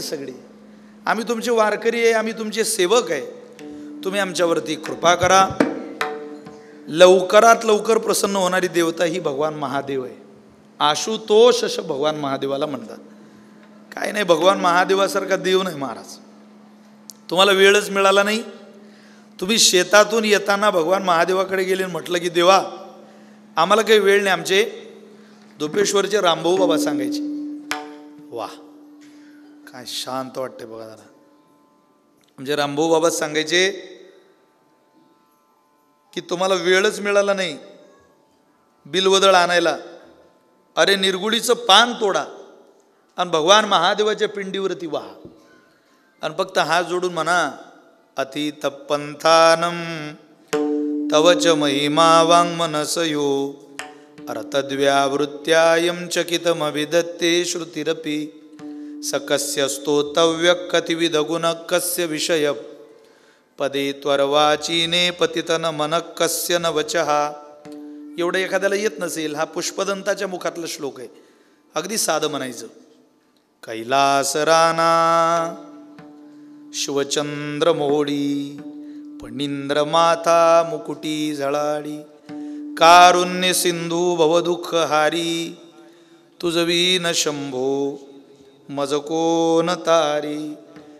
आहे सगळी, आम्ही तुमचे वारकरी आहे, आम्ही तुमचे सेवक आहे, तुम्ही आमच्यावरती कृपा करा. लवकरात लवकर प्रसन्न होणारी देवता ही भगवान महादेव आहे. आशुतोष असं भगवान महादेवाला म्हणतात. काय नाही, भगवान महादेवासारखा देव नाही महाराज. तुम्हाला वेळच मिळाला नाही, तुम्ही शेतातून येताना भगवान महादेवाकडे गेले म्हटलं की देवा आम्हाला काही वेळ नाही. आमचे दुपेश्वरचे रामभाऊ बाबा सांगायचे, वा काय शांत वाटते बघा जरा. म्हणजे रामभाऊ बाबा सांगायचे की तुम्हाला वेळच मिळाला नाही बिलवदळ आणायला, अरे निर्गुडीचं पान तोडा आणि भगवान महादेवाच्या पिंडीवरती वाहा आणि फक्त हात जोडून म्हणा अतीत पंथानम तवच महिमा वाङ्मनसयो अर्थद्व्यावृत्त्यायं चकितमभिदत्ते श्रुतिरपि सकस्य स्तोतव्य कतिविध गुण कस्य विषय पदे त्वरवाचीने पतितन मनक कस्य न वचहा. एवढं एखाद्याला येत नसेल, हा पुष्पदंताच्या मुखातला श्लोक आहे, अगदी साधं म्हणायचं. कैलास राना शिवचंद्र मोडी फणींद्र माता मुकुटी झळाडी कारुण्य सिंधू भवदुःख हारी तुझवीन शंभो मज कोण तारी.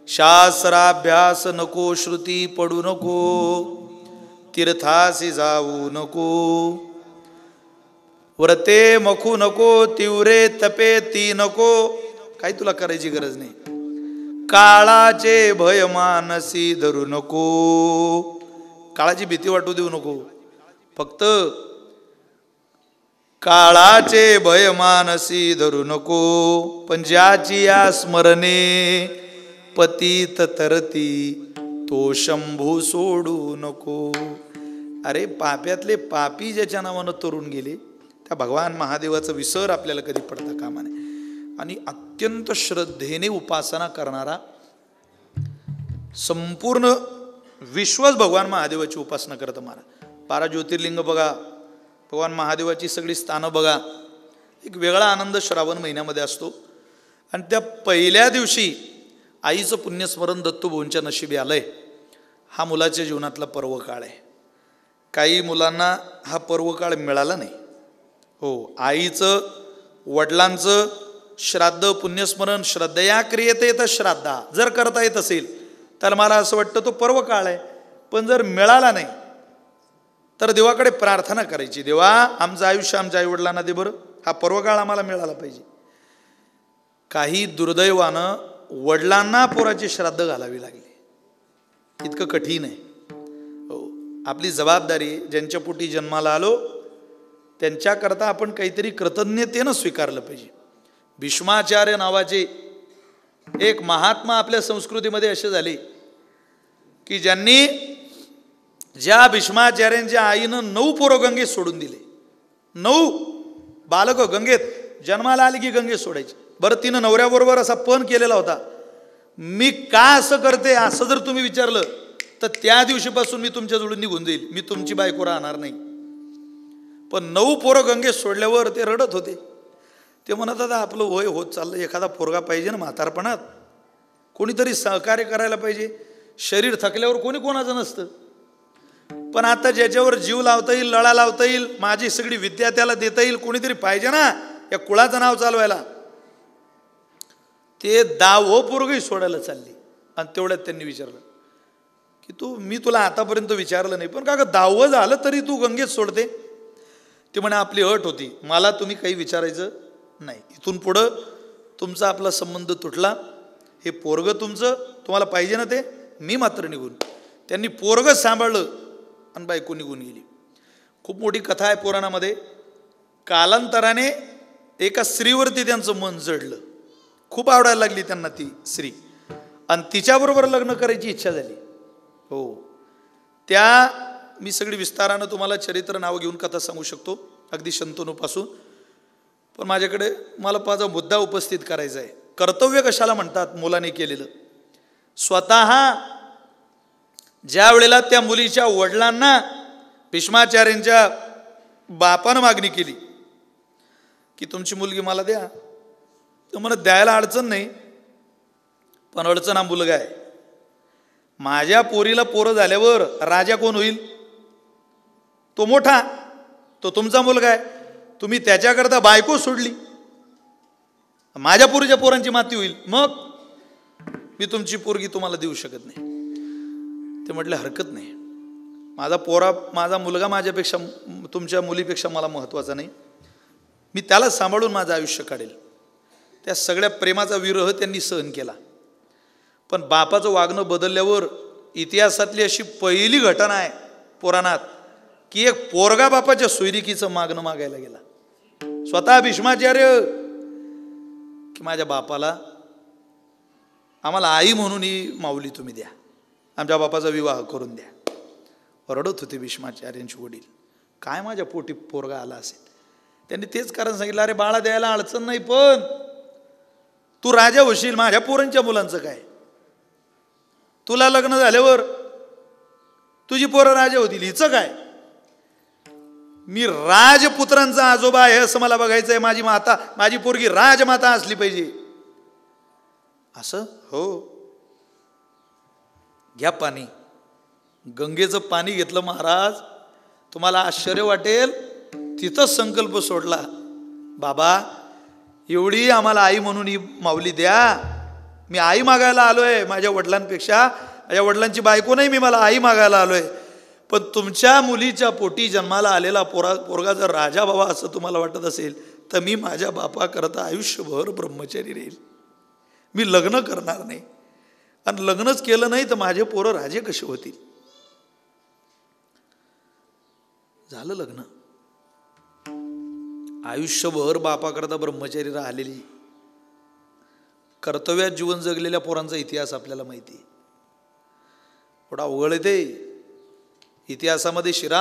शास्त्राभ्यास नको श्रुती पडू नको तीर्थासी जाऊ नको व्रते मखू नको तीव्रे तपे ती नको. काही तुला करायची गरज नाही. काळाचे भय मानसी धरू नको, काळाची भीती वाटू देऊ नको. फक्त काळाचे भय मानसी धरू नको, पण ज्याची या स्मरणे पतित तरती तो शंभू सोडू नको. अरे पाप्यातले पापी ज्याच्या नावानं तरुण गेले त्या भगवान महादेवाचं विसर आपल्याला कधी पडता कामा नये. आणि अत्यंत श्रद्धेने उपासना करणारा संपूर्ण विश्वच भगवान महादेवाची उपासना करतं. महाराज 12 ज्योतिर्लिंग बघा, भगवान महादेवाची सगळी स्थानं बघा. एक वेगळा आनंद श्रावण महिन्यामध्ये असतो. आणि त्या पहिल्या दिवशी आईचं पुण्यस्मरण दत्तूभाऊंच्या नशिबी आलंय. हा मुलाच्या जीवनातला पर्वकाळ आहे. काही मुलांना हा पर्वकाळ मिळाला नाही. हो, आईचं वडिलांचं श्राद्ध पुण्यस्मरण श्रद्धया क्रियते तर श्राद्धा जर करता येत असेल तर मला असं वाटतं तो पर्वकाळ आहे. पण जर मिळाला नाही तर देवाकडे प्रार्थना करायची, देवा आमचं आयुष्य आमच्या आईवडिलांना दे बरं, हा पर्वकाळ आम्हाला मिळाला पाहिजे. काही दुर्दैवानं वडिलांना पोराची श्राद्ध घालावी लागली, इतकं कठीण आहे. हो, आपली जबाबदारी, ज्यांच्या पोटी जन्माला आलो त्यांच्याकरता आपण काहीतरी कृतज्ञतेनं स्वीकारलं पाहिजे. भीष्माचार्य नावाचे एक महात्मा आपल्या संस्कृतीमध्ये असे झाले की ज्या भीष्माचार्यांच्या आईनं 9 पोरं गंगेत सोडून दिले. 9 बालक गंगेत जन्माला आली की गंगेत सोडायची. बरं, तिनं नवऱ्याबरोबर असा पण केलेला होता. मी का असं करते असं जर तुम्ही विचारलं तर त्या दिवशीपासून मी तुमच्या जोडून निघून जाईल, मी तुमची बायको राहणार नाही. पण 9 पोरं गंगेत सोडल्यावर ते रडत होते. ते म्हणत आता आपलं वय होत चाललं, एखादा पोरगा पाहिजे ना म्हातारपणात, कोणीतरी सहकार्य करायला पाहिजे. शरीर थकल्यावर कोणी कोणाचं नसतं. पण आता ज्याच्यावर जीव लावता येईल, लळा लावता येईल, माझी सगळी विद्या त्याला देता येईल, कोणीतरी पाहिजे ना या कुळाचं नाव चालवायला. ते 10वं पोरगंही सोडायला चालली. आणि तेवढ्यात त्यांनी विचारलं की मी तुला आतापर्यंत विचारलं नाही, पण का 10वं झालं तरी तू गंगेत सोडते? ते म्हणे आपली अट होती, मला तुम्ही काही विचारायचं नाही, इथून पुढं तुमचा आपला संबंध तुटला, हे पोरगं तुमचं, तुम्हाला पाहिजे ना ते, मी मात्र निघून. त्यांनी पोरगं सांभाळलं आणि बायको निघून गेली. खूप मोठी कथा आहे पुराणामध्ये. कालांतराने एका स्त्रीवरती त्यांचं मन जडलं, खूप आवडायला लागली त्यांना ती स्त्री, आणि तिच्याबरोबर लग्न करायची इच्छा झाली. हो, त्या मी सगळी विस्तारानं तुम्हाला चरित्र नाव घेऊन कथा सांगू शकतो, अगदी शंतनूपासून. पण माझ्याकडे मला माझा मुद्दा उपस्थित करायचा आहे. कर्तव्य कशाला म्हणतात मुलाने केलेलं. स्वतः ज्या वेळेला त्या मुलीच्या वडिलांना भीष्माचार्यांच्या बापानं मागणी केली की तुमची मुलगी मला द्या, तर मला द्यायला अडचण नाही, पण अडचण हा मुलगा आहे. माझ्या पोरीला पोरं झाल्यावर राजा कोण होईल? तो मोठा, तो तुमचा मुलगा आहे. तुम्ही त्याच्याकरता बायको सोडली, माझ्या पोरीच्या पोरांची माती होईल, मग मी तुमची पोरगी तुम्हाला देऊ शकत नाही. ते म्हटले हरकत नाही, माझा मुलगा माझ्यापेक्षा, तुमच्या मुलीपेक्षा मला महत्त्वाचा नाही, मी त्याला सांभाळून माझं आयुष्य काढेल. त्या सगळ्या प्रेमाचा विरह त्यांनी सहन केला. पण बापाचं वागणं बदलल्यावर इतिहासातली अशी पहिली घटना आहे पुराणात की एक पोरगा बापाच्या सोयरिकीचं मागणं मागायला गेला. स्वतः भीष्माचार्य की माझ्या बापाला, आम्हाला आई म्हणून ही माऊली तुम्ही द्या, आमच्या बापाचा विवाह करून द्या. रडत होते भीष्माचार्यांचे वडील, काय माझ्या पोटी पोरगा आला असेल. त्यांनी तेच कारण सांगितलं, अरे बाळा द्यायला अडचण नाही, पण तू राजा होशील, माझ्या पोरांच्या मुलांचं काय? तुला लग्न झाल्यावर तुझी पोरं राजा होतील, हिचं काय? मी राजपुत्रांचा आजोबा आहे असं मला बघायचंय, माझी माता, माझी पोरगी राजमाता असली पाहिजे. असं हो, घ्या पाणी. गंगेचं पाणी घेतलं महाराज, तुम्हाला आश्चर्य वाटेल, तिथंच संकल्प सोडला, बाबा एवढी आम्हाला आई म्हणून ही माऊली द्या. मी आई मागायला आलोय, माझ्या वडिलांपेक्षा, माझ्या वडिलांची बायको नाही, मी मला आई मागायला आलोय. पण तुमच्या मुलीच्या पोटी जन्माला आलेला पोरगा जर राजा बाबा असं तुम्हाला वाटत असेल, तर मी माझ्या बापाकरता आयुष्यभर ब्रह्मचारी राहील, मी लग्न करणार नाही. आणि लग्नच केलं नाही तर माझे पोरं राजे कसे होतील? झालं लग्न. आयुष्यभर बापाकरता ब्रह्मचारी राहिलेली, कर्तव्यात जीवन जगलेल्या पोरांचा इतिहास आपल्याला माहिती आहे. थोडा अवघड आहे ते. इतिहासामध्ये शिरा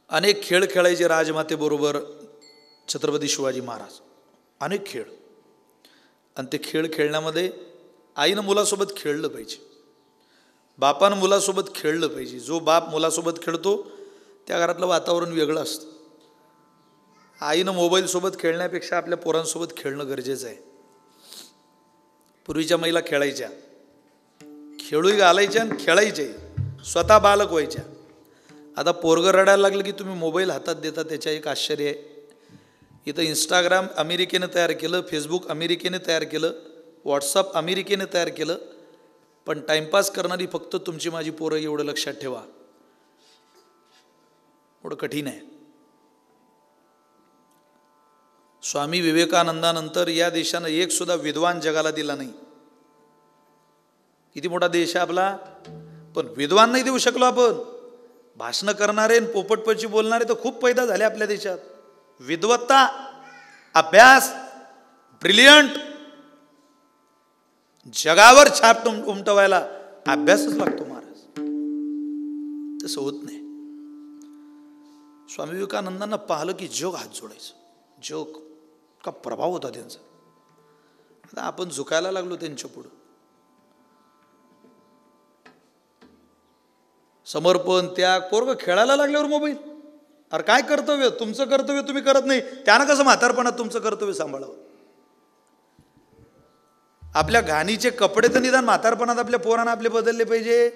अनेक खेळ खेळायचे राजमातेबरोबर छत्रपती शिवाजी महाराज, अनेक खेळ. आणि ते खेळ खेळण्यामध्ये आईनं मुलासोबत खेळलं पाहिजे, बापानं मुलासोबत खेळलं पाहिजे. जो बाप मुलासोबत खेळतो त्या घरातलं वातावरण वेगळं असतं. आईनं मोबाईलसोबत खेळण्यापेक्षा आपल्या पोरांसोबत खेळणं गरजेचं आहे. पूर्वीच्या महिला खेळायच्या, खेळूही घालायच्या आणि खेळायच्या, स्वतः बालक व्हायच्या. आता पोरगं रडायला लागलं की तुम्ही मोबाईल हातात देता, त्याच्या एक आश्चर्य आहे. इथं इंस्टाग्राम अमेरिकेनं तयार केलं, फेसबुक अमेरिकेने तयार केलं, व्हॉट्सअप अमेरिकेने तयार केलं, पण टाइमपास करणारी फक्त तुमची माझी पोरं, एवढं लक्षात ठेवा. एवढं कठीण आहे. स्वामी विवेकानंदानंतर या देशानं एक सुद्धा विद्वान जगाला दिला नाही. किती मोठा देश आहे आपला, पण विद्वान नाही देऊ शकलो आपण. भाषणं करणारे आणि पोपटपची बोलणारे तर खूप पैदा झाले आपल्या देशात. विद्वत्ता, अभ्यास, ब्रिलियंट, जगावर छाप उमटवायला अभ्यासच लागतो महाराज, तसं होत नाही. स्वामी विवेकानंदांना पाहिलं की जग हात जोडायचं. जग का प्रभाव होता त्यांचा. आता आपण झुकायला लागलो त्यांच्या पुढं. समर्पण, त्याग. पोरगं खेळायला लागल्यावर मोबाईल. अरे काय कर्तव्य? तुमचं कर्तव्य तुम्ही करत नाही, त्यानं कसं म्हातारपणात तुमचं कर्तव्य सांभाळावं? आपल्या घाणीचे कपडे तर निदान म्हातारपणात आपल्या पोरांना आपले बदलले पाहिजे.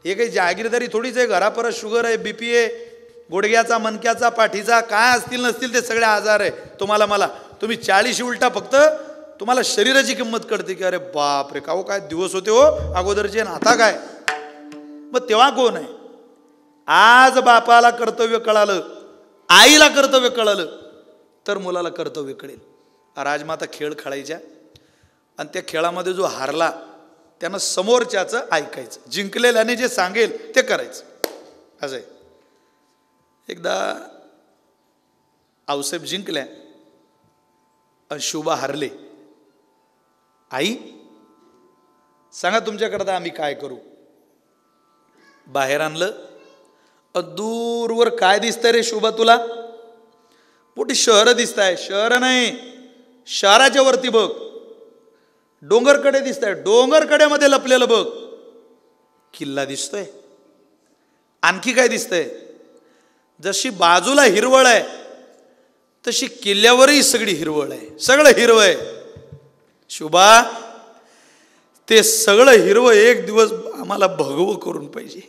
हे काही जागीरदारी थोडीच आहे. घरापरत शुगर आहे, बीपी आहे, गुडघ्याचा, मणक्याचा, पाठीचा, काय असतील नसतील ते सगळे आजार आहे तुम्हाला मला. तुम्ही 40 उलटा फक्त तुम्हाला शरीराची किंमत कळते की अरे बाप रे, काय दिवस होते हो अगोदरचे, आता काय. मग तेव्हा कोण आहे? आज बापाला कर्तव्य कळालं, आईला कर्तव्य कळालं, तर मुलाला कर्तव्य कळेल. राजमाता खेळ खेळायच्या आणि त्या खेळामध्ये जो हारला त्यानं समोरच्याचं ऐकायचं, जिंकलेल्याने जे सांगेल ते करायचं. असं आहे. एकदा आऊसाहेब जिंकल्या आणि शुभा हारले. आई सांगा तुमच्याकरता आम्ही काय करू. बाहेर आणलं. दूरवर काय दिसतंय रे शुभा तुला? मोठी शहरं दिसत आहे. शहर नाही, शहराच्या वरती बघ. डोंगरकडे दिसत आहे, डोंगरकड्यामध्ये लपलेलं बघ. किल्ला दिसतोय. आणखी काय दिसतंय? जशी बाजूला हिरवळ आहे तशी किल्ल्यावरही सगळी हिरवळ आहे, सगळं हिरवं आहे. शुभा ते सगळं हिरवं एक दिवस आम्हाला भगवं करून पाहिजे.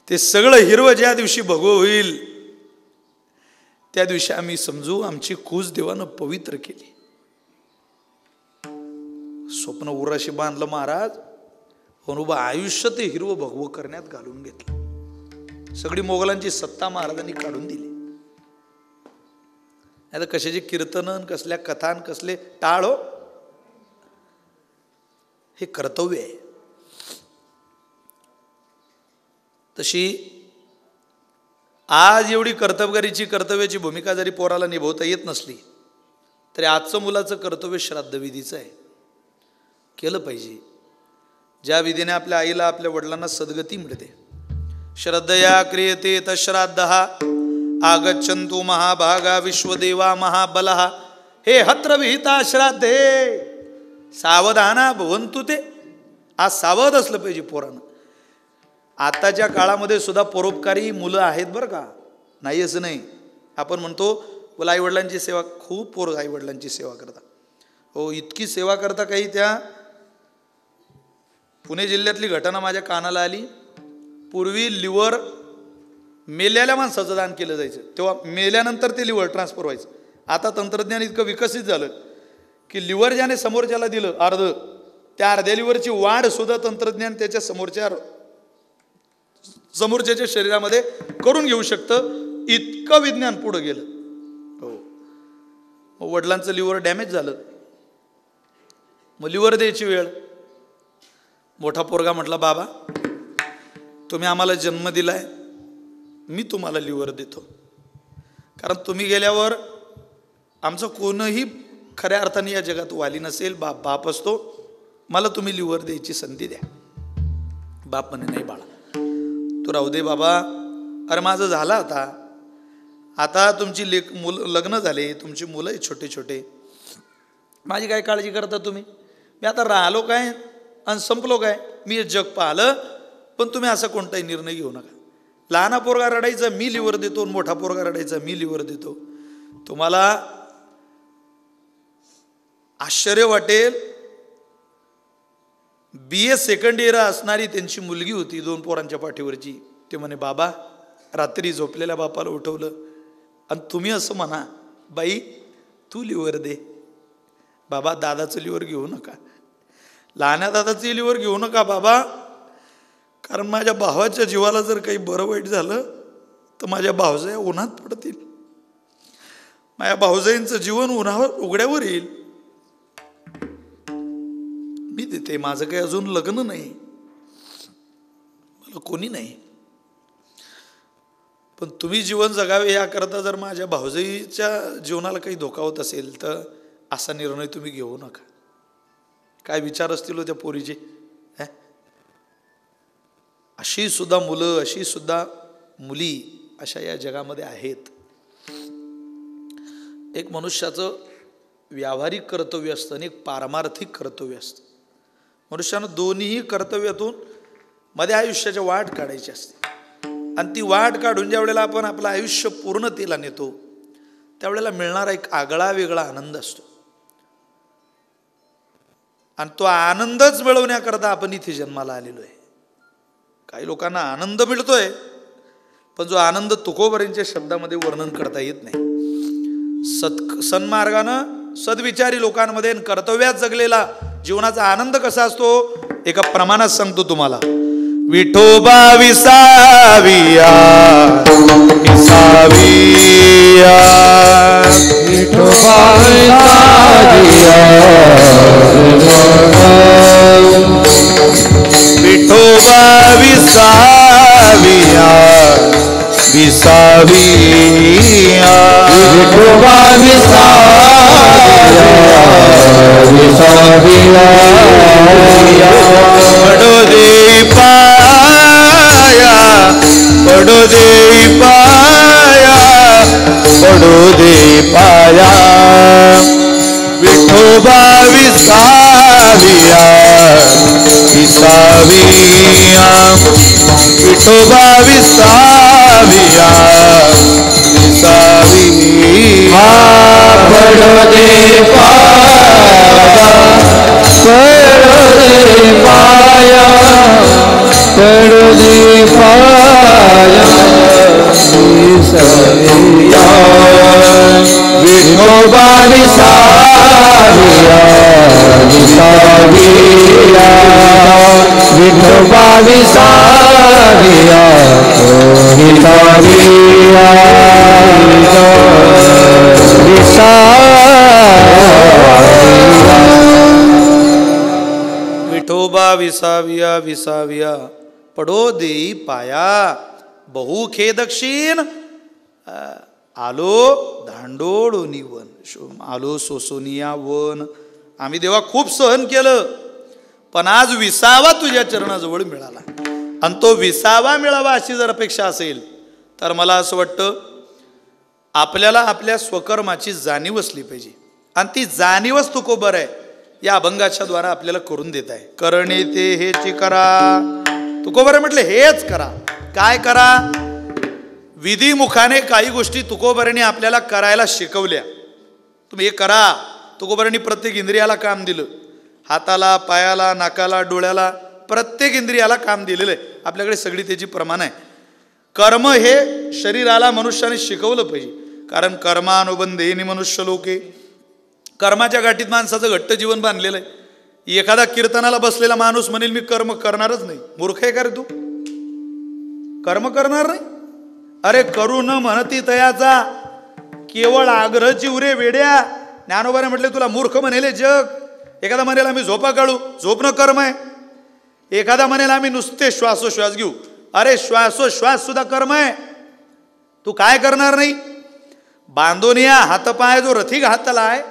ते सगळं हिरवं ज्या दिवशी भगवं होईल त्या दिवशी आम्ही समजू आमची कूस देवानं पवित्र केली. स्वप्न उराशी बांधलं महाराज, अनुबा आयुष्य ते हिरवं भगवं करण्यात घालून घेतलं. सगळी मोगलांची सत्ता महाराजांनी काढून दिली. नाही तर कशाचे कीर्तन, कसल्या कथान, कसले टाळ हो. हे कर्तव्य आहे. तशी आज एवढी कर्तव्याची भूमिका जरी पोराला निभवता येत नसली तरी आजचं मुलाचं कर्तव्य श्राद्धविधीचं आहे, केलं पाहिजे. ज्या विधीने आपल्या आईला आपल्या वडिलांना सद्गती मिळते. श्रद्धया क्रियते तश्राद्धः आगच्छन्तु महाभागा विश्वदेवा महाबलः हे हत्र विहिता श्राद्धे सावधाना भवन्तु ते. आज सावध असलं पाहिजे पोरानं. आताच्या काळामध्ये सुद्धा परोपकारी मुलं आहेत बरं का, नाही असं नाही. आपण म्हणतो बोला आईवडिलांची सेवा, खूप पोरं आईवडिलांची सेवा करता. हो, इतकी सेवा करता काही. त्या पुणे जिल्ह्यातली घटना माझ्या कानाला आली. पूर्वी लिव्हर मेलेल्या माणसाचं दान केलं जायचं, तेव्हा मेल्यानंतर ते लिव्हर ट्रान्सफर व्हायचं. आता तंत्रज्ञान इतकं विकसित झालं की लिव्हर ज्याने समोरच्याला दिलं अर्ध, त्या अर्ध्या लिव्हरची वाढ सुद्धा तंत्रज्ञान त्याच्या समोरच्याच्या शरीरामध्ये करून घेऊ शकतं. इतकं विज्ञान पुढं गेलं. हो, वडिलांचं लिव्हर डॅमेज झालं, मग लिव्हर द्यायची वेळ. मोठा पोरगा म्हटला, बाबा तुम्ही आम्हाला जन्म दिलाय, मी तुम्हाला लिव्हर देतो, कारण तुम्ही गेल्यावर आमचं कोणही खऱ्या अर्थाने या जगात वाली नसेल. बाप असतो, मला तुम्ही लिव्हर द्यायची संधी द्या. बाप म्हणे, नाही बाळा तू राहू दे बाबा. अरे माझं झालं आता तुमची लग्न झाले, तुमची मुलं आहेत छोटे छोटे, माझी काय काळजी करता तुम्ही. मी आता राहिलो काय आणि संपलो काय, मी हे जग पाहिलं. पण तुम्ही असा कोणताही निर्णय घेऊ नका. लहाना पोरगा रडायचा मी लिव्हर देतो, मोठा पोरगा रडायचा मी लिव्हर देतो. तुम्हाला आश्चर्य वाटेल, BA सेकंड इयर असणारी त्यांची मुलगी होती 2 पोरांच्या पाठीवरची. ते म्हणे, बाबा रात्री झोपलेल्या बापाला उठवलं आणि तुम्ही असं म्हणा, बाई तू लिव्हर दे. बाबा दादाचं लिव्हर घेऊ नका, लहान्या दादाचं लिव्हर घेऊ नका बाबा, कारण माझ्या भावाच्या जीवाला जर काही बरं वाईट झालं तर माझ्या भावजाया उन्हात पडतील, माझ्या भावजाईंचं जीवन उघड्यावर येईल. मी देते, माझं काही अजून लग्न नाही, मला कोणी नाही, पण तुम्ही जीवन जगावे याकरता जर माझ्या भावजाईच्या जीवनाला काही धोका होत असेल तर असा निर्णय तुम्ही घेऊ नका. काय विचार असतील हो त्या पोरीचे. अशी सुद्धा मुलं, अशी सुद्धा मुली अशा या जगामध्ये आहेत. एक मनुष्याचं व्यावहारिक कर्तव्य असतं आणि एक पारमार्थिक कर्तव्य असतं. मनुष्यानं दोन्हीही कर्तव्यातून मध्ये आयुष्याच्या वाट काढायची असते. आणि ती वाट काढून ज्या वेळेला आपण आपलं आयुष्य पूर्णतेला नेतो त्यावेळेला मिळणारा एक आगळा वेगळा आनंद असतो. आणि तो आनंदच मिळवण्याकरता आपण इथे जन्माला आलेलो आहे. काही लोकांना आनंद मिळतोय, पण जो आनंद तुकोबरेंच्या शब्दामध्ये वर्णन करता येत नाही. सन्मार्गानं सद्विचारी लोकांमध्ये कर्तव्यात जगलेला जीवनाचा आनंद कसा असतो एका प्रमाणात सांगतो तुम्हाला. विठोबा विसाविया विसाविया विठोबा विसाविया विठोबा विसाविया विसाविया विठोबा विसाविया विसाविया पडो दे पाया पडो दे पाया पडो दे पाया विठोबा विसाविया विसाविया विठोबा विसाविया विसाविया पडो दे पाया पडो विसाविया विठोबा विसाविया विसाविया विठोबा विसाविया विसाविया विठोबा विसाविया विसाविया पडो देई पाया बहु खेदक्षीण आलो धांडोळोनी वन आलो सोसोनिया वन. आम्ही देवा खूप सहन केलं, पण आज विसावा तुझ्या चरणाजवळ मिळाला. आणि तो विसावा मिळावा अशी जर अपेक्षा असेल तर मला असं वाटतं आपल्याला आपल्या स्वकर्माची जाणीव असली पाहिजे. आणि ती जाणीवच तुकोबर आहे या अभंगाच्या द्वारा आपल्याला करून देत आहे. करणे ते हेची करा, तुकोबर म्हटले हेच करा. काय करा? विधिमुखाने काही गोष्टी तुकोबरांनी आपल्याला करायला शिकवल्या. तुम्ही हे करा. तुकोबरांनी प्रत्येक इंद्रियाला काम दिलं, हाताला, पायाला, नाकाला, डोळ्याला, प्रत्येक इंद्रियाला काम दिलेलं आहे. आपल्याकडे सगळी त्याची प्रमाण आहे. कर्म हे शरीराला मनुष्याने शिकवलं पाहिजे, कारण कर्मानुबंधेनी मनुष्य लोके. कर्माच्या गाठीत माणसाचं घट्ट जीवन बांधलेलं आहे. एखादा कीर्तनाला बसलेला माणूस म्हणेल मी कर्म करणारच नाही. मूर्ख आहे का रे तू? कर्म करणार नाही? अरे करू न म्हणती तयाचा केवळ आग्रह चिवरे वेड्या. ज्ञानोबाने म्हटले तुला मूर्ख म्हणेल जग. एखादा म्हणेल आम्ही झोपा काढू, झोपणं कर्म आहे. एखादा म्हणेल आम्ही नुसते श्वासोश्वास घेऊ, अरे श्वासोश्वास सुद्धा कर्म आहे. तू काय करणार नाही? बांधून या हातपाय जो रथी घातला आहे,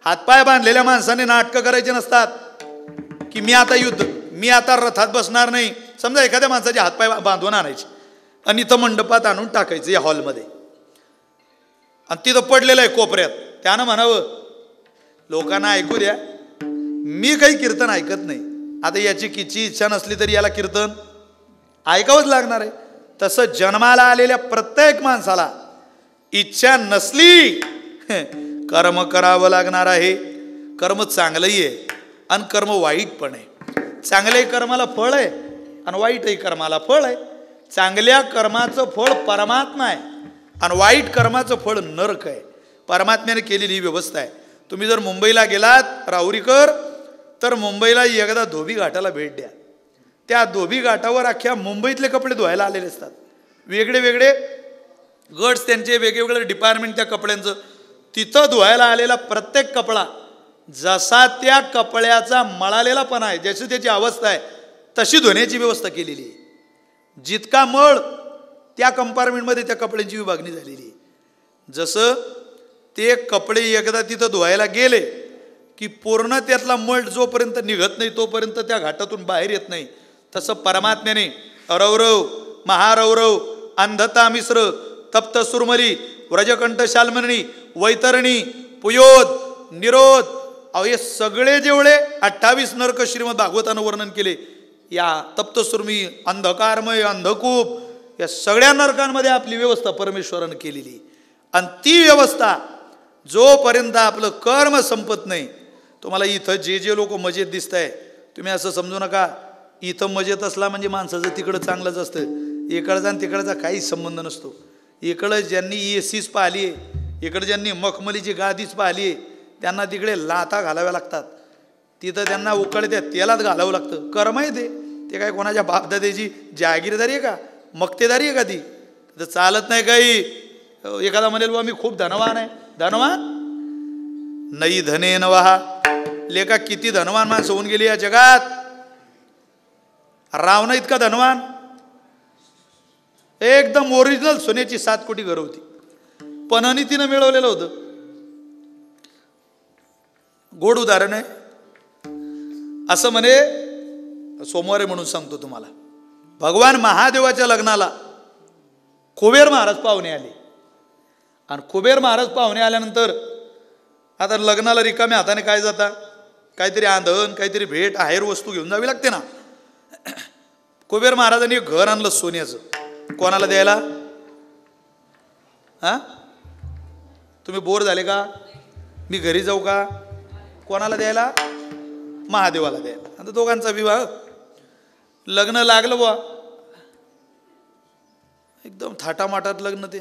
हातपाय बांधलेल्या माणसाने नाटकं करायचे नसतात की मी आता युद्ध, मी आता रथात बसणार नाही. समजा एखाद्या माणसाचे हातपाय बांधून आणायचे आणि इथं मंडपात आणून टाकायचं या हॉलमध्ये, आणि तिथं पडलेलं आहे कोपऱ्यात. त्यानं म्हणावं लोकांना ऐकू द्या, मी काही कीर्तन ऐकत नाही. आता याची किची इच्छा नसली तरी याला कीर्तन ऐकावंच लागणार आहे. तसं जन्माला आलेल्या प्रत्येक माणसाला इच्छा नसली कर्म करावं लागणार आहे. कर्म चांगलंही आहे आणि कर्म वाईट पण आहे. चांगल्याही कर्माला फळ आहे आणि वाईटही कर्माला फळ आहे. चांगल्या कर्माचं फळ परमात्मा आहे आणि वाईट कर्माचं फळ नरक आहे. परमात्म्याने केलेली ही व्यवस्था आहे. तुम्ही जर मुंबईला गेलात राहुरीकर, तर मुंबईला एकदा धोबी घाटाला भेट द्या. त्या धोबी घाटावर अख्ख्या मुंबईतले कपडे धुवायला आलेले असतात. वेगळे वेगळे गट्स, त्यांचे वेगवेगळे डिपार्टमेंट त्या कपड्यांचं. तिथं धुवायला आलेला प्रत्येक कपडा जसा त्या कपड्याचा मळालेलापण आहे, जशी त्याची अवस्था आहे तशी धुण्याची व्यवस्था केलेली आहे. जितका मळ त्या कंपार्टमेंटमध्ये त्या कपड्यांची विभागणी झालेली आहे. जसं ते कपडे एकदा तिथं धुवायला गेले की पूर्ण त्यातला मळ जोपर्यंत निघत नाही तोपर्यंत त्या घाटातून बाहेर येत नाही, तसं परमात्म्याने रौरव, महारौरव, अंधता मिश्र, तप्त सुरमरी, व्रजकंठ शाल्मणी, वैतरणी, पुयोद, निरोध, हे सगळे जेवढे 28 नरक श्रीमद भागवतानं वर्णन केले, या तप्तसुर्मी, अंधकारमय, अंधकूप, या सगळ्या नरकांमध्ये आपली व्यवस्था परमेश्वरानं केलेली. आणि ती व्यवस्था जोपर्यंत आपलं कर्म संपत नाही, तुम्हाला इथं जे जे लोक मजेत दिसत आहे, तुम्ही असं समजू नका इथं मजेत असला म्हणजे माणसाचं तिकडं चांगलंच असतं. इकडचा आणि तिकडचा काहीच संबंध नसतो. इकडं ज्यांनी एसीच पाहिली आहे, इकडं ज्यांनी मखमलीची गादीच पाहिली आहे, त्यांना तिकडे लाथा घालाव्या लागतात. तिथं त्यांना उकळत्या तेलात घालावं लागतं. कर्म आहे ते काय कोणाच्या बापदाद्याची जहागीरदारी आहे का? मक्तेदारी आहे का ती? तर चालत नाही काही. एखादा म्हणेल बा मी खूप धनवान आहे. धनवान नाही धने नवहा. लेका किती धनवान माणसं होऊन गेली या जगात. रावण इतका धनवान, एकदम ओरिजिनल सोन्याची 7 कोटी घरं होती, पणाने तिनं मिळवलेलं होतं. गोड उदाहरण आहे. असं म्हणे, सोमवारी म्हणून सांगतो तुम्हाला, भगवान महादेवाच्या लग्नाला कुबेर महाराज पाहुणे आले. आणि कुबेर महाराज पाहुणे आल्यानंतर आता लग्नाला रिकाम्या हाताने काय जाता, काहीतरी आंधण, काहीतरी भेट, आहेर वस्तू घेऊन जावी लागते ना. कुबेर महाराजांनी एक घर आणलं सोन्याचं. कोणाला द्यायला? हा, तुम्ही बोर झाले का? मी घरी जाऊ का? कोणाला द्यायला? महादेवाला द्यायला. आता दोघांचा विवाह, लग्न लागलं बुवा, एकदम थाटामाटात लग्न. ते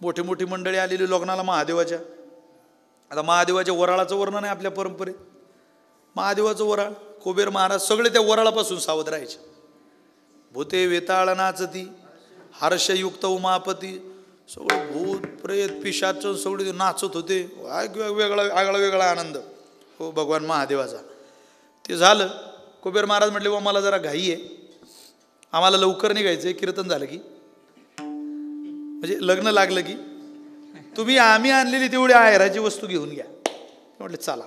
मोठी मोठी मंडळी आलेली लग्नाला महादेवाच्या. आता महादेवाच्या वराळाचं वर्णन आहे आपल्या परंपरेत. महादेवाचं वराळ, कुबेर महाराज सगळे त्या वराळापासून सावध राहायचे. भूते वेताळ नाचती हर्षयुक्त उमापती, सगळं भूत प्रेत पिशाच सगळे नाचत होते. वेगळा आनंद हो भगवान महादेवाचा. ते झालं. कुबेर महाराज म्हटले व मला जरा घाई आहे, आम्हाला लवकर निघायचं आहे, कीर्तन झालं की म्हणजे लग्न लागलं की तुम्ही आम्ही आणलेली तेवढी आहेराची वस्तू घेऊन घ्या. म्हटले चला.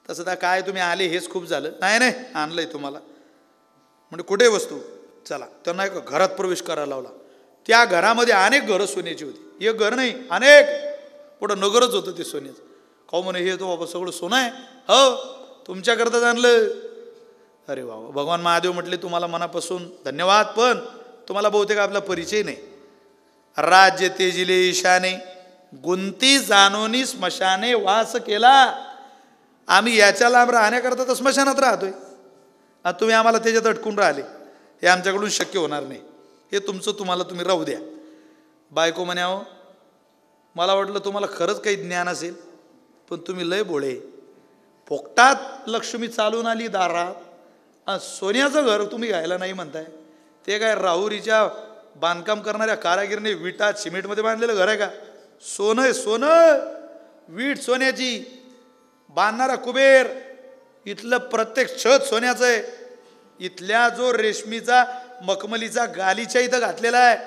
तसं तर काय तुम्ही आले हेच खूप झालं. नाही नाही आणलंय तुम्हाला. म्हणजे कुठे वस्तू, चला. त्यांना एक घरात प्रवेश करायला लावला. त्या घरामध्ये अनेक घरं सोन्याची होती. एक घर नाही अनेक, पुढं नगरच होतं ते सोन्याचं. खाऊ म्हणे हे तो बाबा सगळं सोनं आहे. हो तुमच्याकरताच आणलं. अरे बाबा. भगवान महादेव म्हटले तुम्हाला मनापासून धन्यवाद, पण तुम्हाला बहुतेक आपला परिचय नाही. राज्य तेजिले ईशाने गुंती जाणोनी स्मशाने वास केला. आम्ही याच्या लांब राहण्याकरता तर स्मशानात राहतोय, आता तुम्ही आम्हाला त्याच्यात अटकून राहिले, हे आमच्याकडून शक्य होणार नाही. हे तुमचं तुम्हाला तुम्ही राहू द्या. बायको म्हणावं मला वाटलं तुम्हाला खरंच काही ज्ञान असेल, पण तुम्ही लय भोळे. पोकटात लक्ष्मी चालून आली दारात, सोन्याचं घर तुम्ही घ्यायला नाही म्हणताय. ते काय राहुरीच्या बांधकाम करणाऱ्या कारागिरीने विटा सिमेंटमध्ये बांधलेलं घर आहे का? सोनं आहे सोनं, वीट सोन्याची. बांधणारा कुबेर, इथलं प्रत्येक छत सोन्याचं आहे. इथल्या जो रेशमीचा मखमलीचा गालीच्या इथं घातलेला आहे,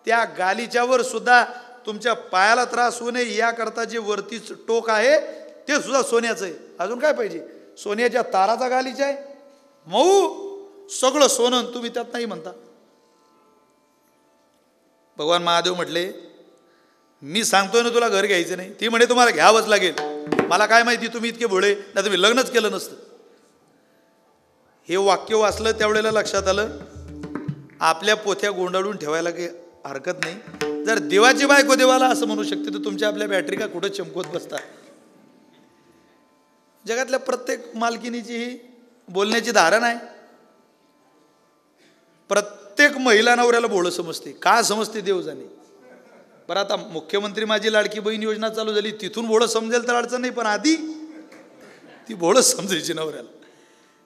त्या गालीच्यावर सुद्धा तुमच्या पायाला त्रास होऊ नये याकरता जे वरतीच टोक आहे ते सुद्धा सोन्याचं आहे. अजून काय पाहिजे? सोन्याच्या ताराचा गालीचा आहे, मऊ सगळं सोनं, तुम्ही त्यात नाही म्हणता. भगवान महादेव म्हटले मी सांगतोय ना तुला घर घ्यायचं नाही. ती म्हणे तुम्हाला घ्यावंच लागेल. मला काय माहिती तुम्ही इतके भोळे, नाही तुम्ही लग्नच केलं नसतं. हे वाक्य वाचलं त्यावेळेला लक्षात आलं आपल्या पोथ्या गोंडाळून ठेवायला काही हरकत नाही. जर देवाची बायको देवाला असं म्हणू शकते तर तुमच्या आपल्या बॅटरी का कुठं चमकवत बसतात. जगातल्या प्रत्येक मालकिनीची ही बोलण्याची धारणा आहे. प्रत्येक महिला नवऱ्याला भोळं समजते. का समजते देव जाणे. बरं आता मुख्यमंत्री माझी लाडकी बहीण योजना चालू झाली, तिथून भोळं समजेल तर अडचण नाही, पण आधी ती भोळं समजायची नवऱ्याला.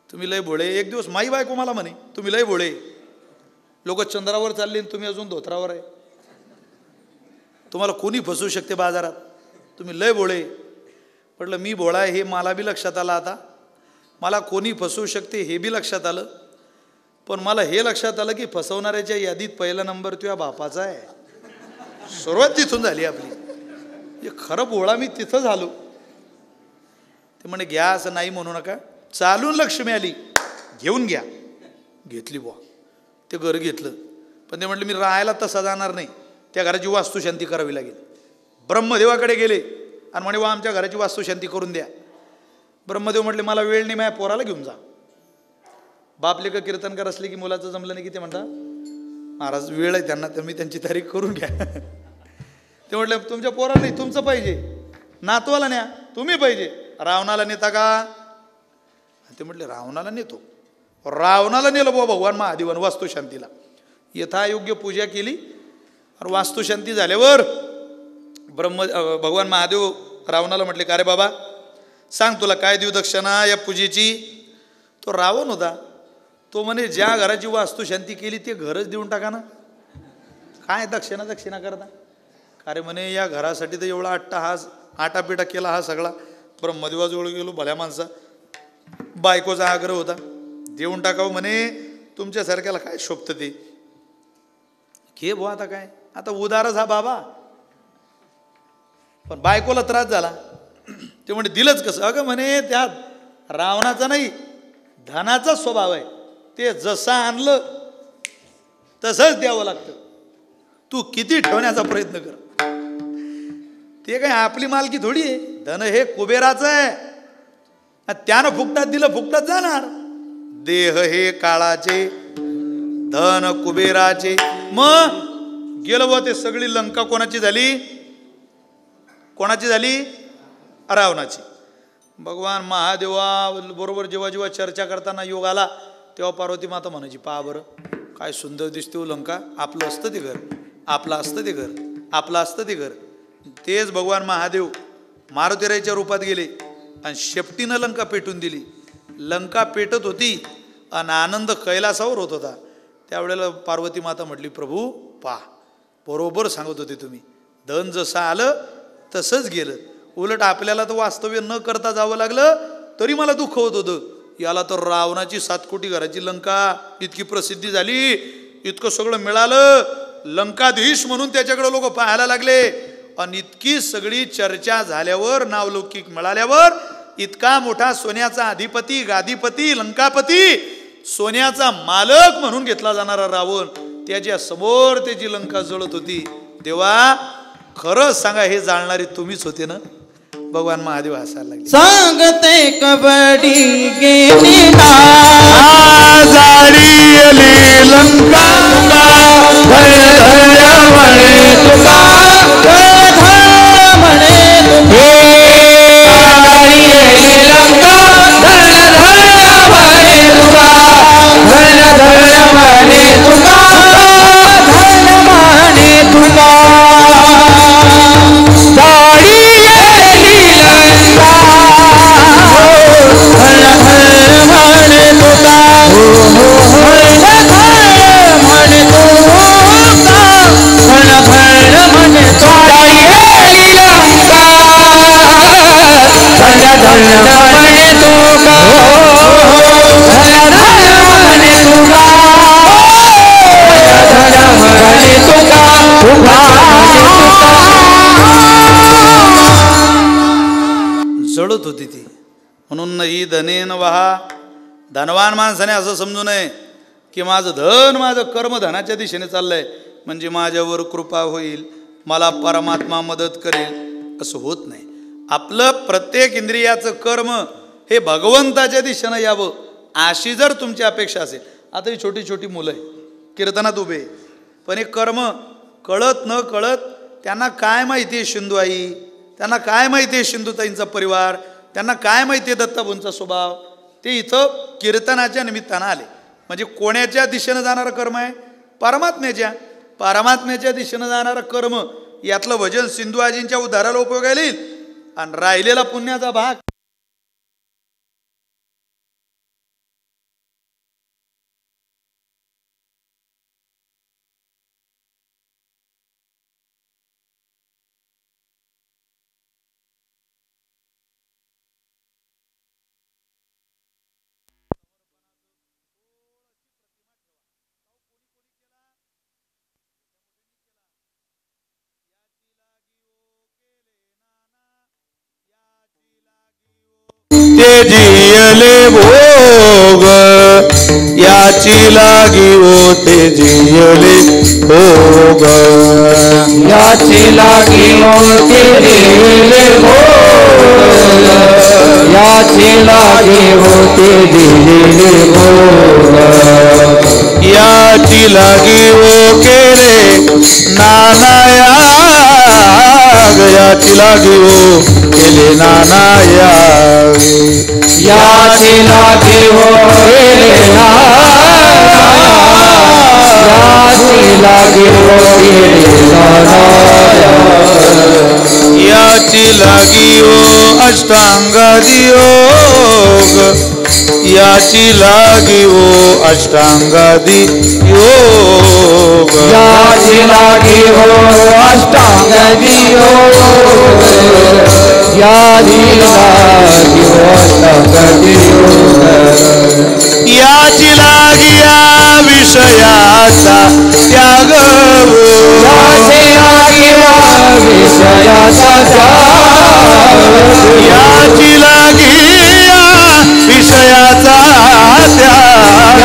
तुम्ही लय भोळे. एक दिवस माई बायको मला म्हणे तुम्ही लय भोळे, लोक चंद्रावर चालले तुम्ही अजून धोत्रावर आहे, तुम्हाला कोणी फसवू शकते बाजारात, तुम्ही लय भोळे. म्हटलं मी भोळा आहे हे मला बी लक्षात आलं. आता मला कोणी फसवू शकते हे बी लक्षात आलं, पण मला हे लक्षात आलं की फसवणाऱ्याच्या यादीत पहिला नंबर तुझ्या बापाचा आहे. सुरुवात तिथून झाली आपली. हे खरं भोळा मी तिथं झालो. ते म्हणे घ्या असं नाही म्हणू नका. चालून लक्ष्मी आली, घेऊन घ्या. घेतली बुवा. ते घर घेतलं, पण ते म्हटलं मी राहायला तसा जाणार नाही, त्या घराची वास्तुशांती करावी लागेल. ब्रह्मदेवाकडे गेले आणि म्हणे वा आमच्या घराची वास्तुशांती करून द्या. ब्रह्मदेव म्हटले मला वेळ नाही, माझ्या पोराला घेऊन जा. बापले का कीर्तनकार असले की मुलाचं जमलं नाही की ते म्हणता महाराज वेळ आहे त्यांना, तर मी त्यांची तारीख करून घ्या. ते म्हटलं तुमच्या पोराला नाही, तुमचं पाहिजे, नातवाला न्या, तुम्ही पाहिजे. रावणाला नेता का? ते म्हटले रावणाला नेतो. रावणाला नेलं बाबा भगवान महादेवान वास्तुशांतीला. यथायोग्य पूजा केली आणि वास्तुशांती झाल्यावर भगवान महादेव रावणाला म्हटले का रे बाबा सांग तुला काय देऊ दक्षिणा या पूजेची. तो रावण होता. तो म्हणे ज्या घराची वास्तुशांती केली ते घरच देऊन टाका ना, काय दक्षिणा दक्षिणा करता. अरे म्हणे या घरासाठी तर एवढा आटापिटा केला हा सगळा. ब्रह्मदेवाजवळ गेलो, भल्या माणसा बायकोचा आग्रह होता, देऊन टाकावं म्हणे. तुमच्यासारख्याला काय शोभतं ते घे बुवा. आता काय आता उदारच हा बाबा. पण बायकोला त्रास झाला. ते म्हणे दिलंच कसं. अगं म्हणे त्यात रावणाचा नाही धनाचा स्वभाव आहे, ते जसं आणलं तसंच द्यावं लागतं. तू किती ठेवण्याचा प्रयत्न कर, ते काय आपली मालकी थोडी आहे. धन हे कुबेराचं आहे, त्यानं फुकटात दिलं फुकटात जाणार. देह हे काळाचे धन कुबेराचे. मग गेलं व ते सगळी लंका कोणाची झाली? कोणाची झाली? रावणाची. भगवान महादेवा बरोबर जेव्हा जेव्हा चर्चा करताना योग आला तेव्हा पार्वती माता म्हणायची पहा बरं काय सुंदर दिसते हो लंका. आपलं असतं ते घर, आपलं असतं ते घर, आपलं असतं ते घर. तेच भगवान महादेव मारुतीरायाच्या रूपात गेले आणि शेपटीनं लंका पेटून दिली. लंका पेटत होती आणि आनंद कैलासावर होत होता. त्यावेळेला पार्वती माता म्हटली, प्रभू पहा, बरोबर सांगत होते तुम्ही, धन जसं आलं तसंच गेलं. उलट आपल्याला तर वास्तव्य न करता जावं लागलं तरी मला दुःख होत होतं. याला तर रावणाची 7 कोटी घराची लंका इतकी प्रसिद्धी झाली, इतकं सगळं मिळालं, लंकाधीश म्हणून त्याच्याकडे लोक पाहायला लागले. आणि इतकी सगळी चर्चा झाल्यावर, नावलौकिक मिळाल्यावर, इतका मोठा सोन्याचा अधिपती, गादीपती, लंकापती, सोन्याचा मालक म्हणून घेतला जाणारा रावण, त्याच्या समोर त्याची लंका जळत होती. देवा खरं सांगा, हे जाणणारे तुम्हीच होते ना? भगवान महादेव हसायला लागले. सांगते कबड्डी गेली ना जाडी आली लंका म्हणे तुका म्हणे जळत होती ती. म्हणून ही धनेन वहा, धनवान माणसाने असं समजू नये की माझं धन, माझं कर्म धनाच्या दिशेने चाललंय म्हणजे माझ्यावर कृपा होईल, मला परमात्मा मदत करेल, असं होत नाही. आपलं प्रत्येक इंद्रियाचं कर्म हे भगवंताच्या दिशेनं यावं अशी जर तुमची अपेक्षा असेल. आता ही छोटी छोटी मुलं आहे, कीर्तनात उभे, पण हे कर्म कळत न कळत त्यांना काय माहिती आहे सिंधुआई, त्यांना काय माहिती आहे सिंधुताईंचा परिवार, त्यांना काय माहिती आहे दत्ताभाऊंचा स्वभाव, ते इथं कीर्तनाच्या निमित्तानं आले. म्हणजे कोणाच्या दिशेनं जाणारं कर्म आहे? परमात्म्याच्या. परमात्म्याच्या दिशेनं जाणारं कर्म, यातलं भजन सिंधुआजींच्या उद्धाराला उपयोगाला येईल. आणि राहिलेला पुण्याचा भाग ते जियले भोग याची लागी ओ, ते जियले भोग याची लागी ओ, ते जियले भोग याची लागी ओ, ते जियले भोग याची लागी ओ केले नानाया, याची लागी ओ केले नानाया, याची लागी ओ केले नानाया, याची लागी ओ केले नानाया, याची लागी ओ अष्टांगादी योग, याची लागी ओ अष्टांगादी योग, याची लागी ओ अष्टांगादी योग, याची लागी ओ अष्टांगादी योग, याची लागी या विषयाचा त्याग, याची लागी या विषयाचा त्याग, याची लागी विषयाचा त्याग,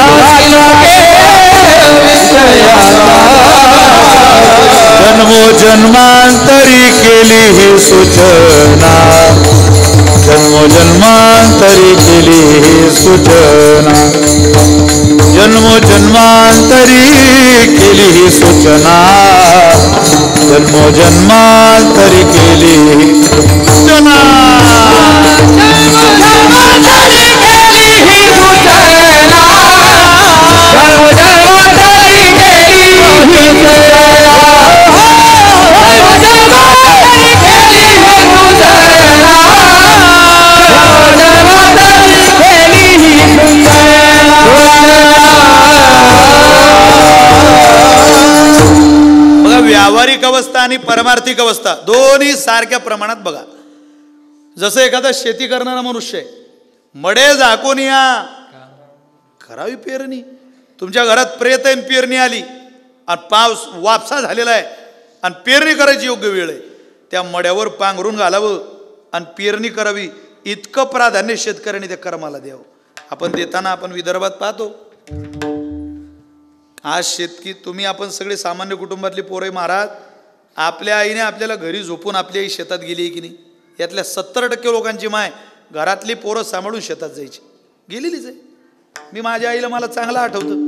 जन्मोजन्मांतरी केली ही सूचना, जन्मोजन्मांतरी केली ही सूचना, जन्मोजन्मांतरी केली ही सूचना, जन्मोजन्मांतरी केली ही सूचना, जन्मोजन्मांतरी केली ही सूचना, आणि परमार्थिक अवस्था दोन्ही सारख्या प्रमाणात बघा. जसं एखादा शेती करणारा मनुष्य आहे, मडे झाकून या करावी पेरणी. तुमच्या घरात प्रेत आहे, पेरणी आली आणि पाऊस वापसा झालेला आहे आणि पेरणी करायची योग्य वेळ आहे, त्या मड्यावर पांघरून घालावं आणि पेरणी करावी. इतकं प्राधान्य शेतकऱ्यांनी त्या कर्माला द्यावं. आपण देताना आपण विदर्भात पाहतो, आज शेतकी तुम्ही आपण सगळे सामान्य कुटुंबातले पोरं महाराज, आपल्या आईने आपल्याला घरी झोपून आपली आई शेतात गेली आहे की नाही? यातल्या 70% लोकांची माय घरातली पोरं सांभाळून शेतात जायची, गेलेलीच आहे. मी माझ्या आईला मला चांगलं आठवतं.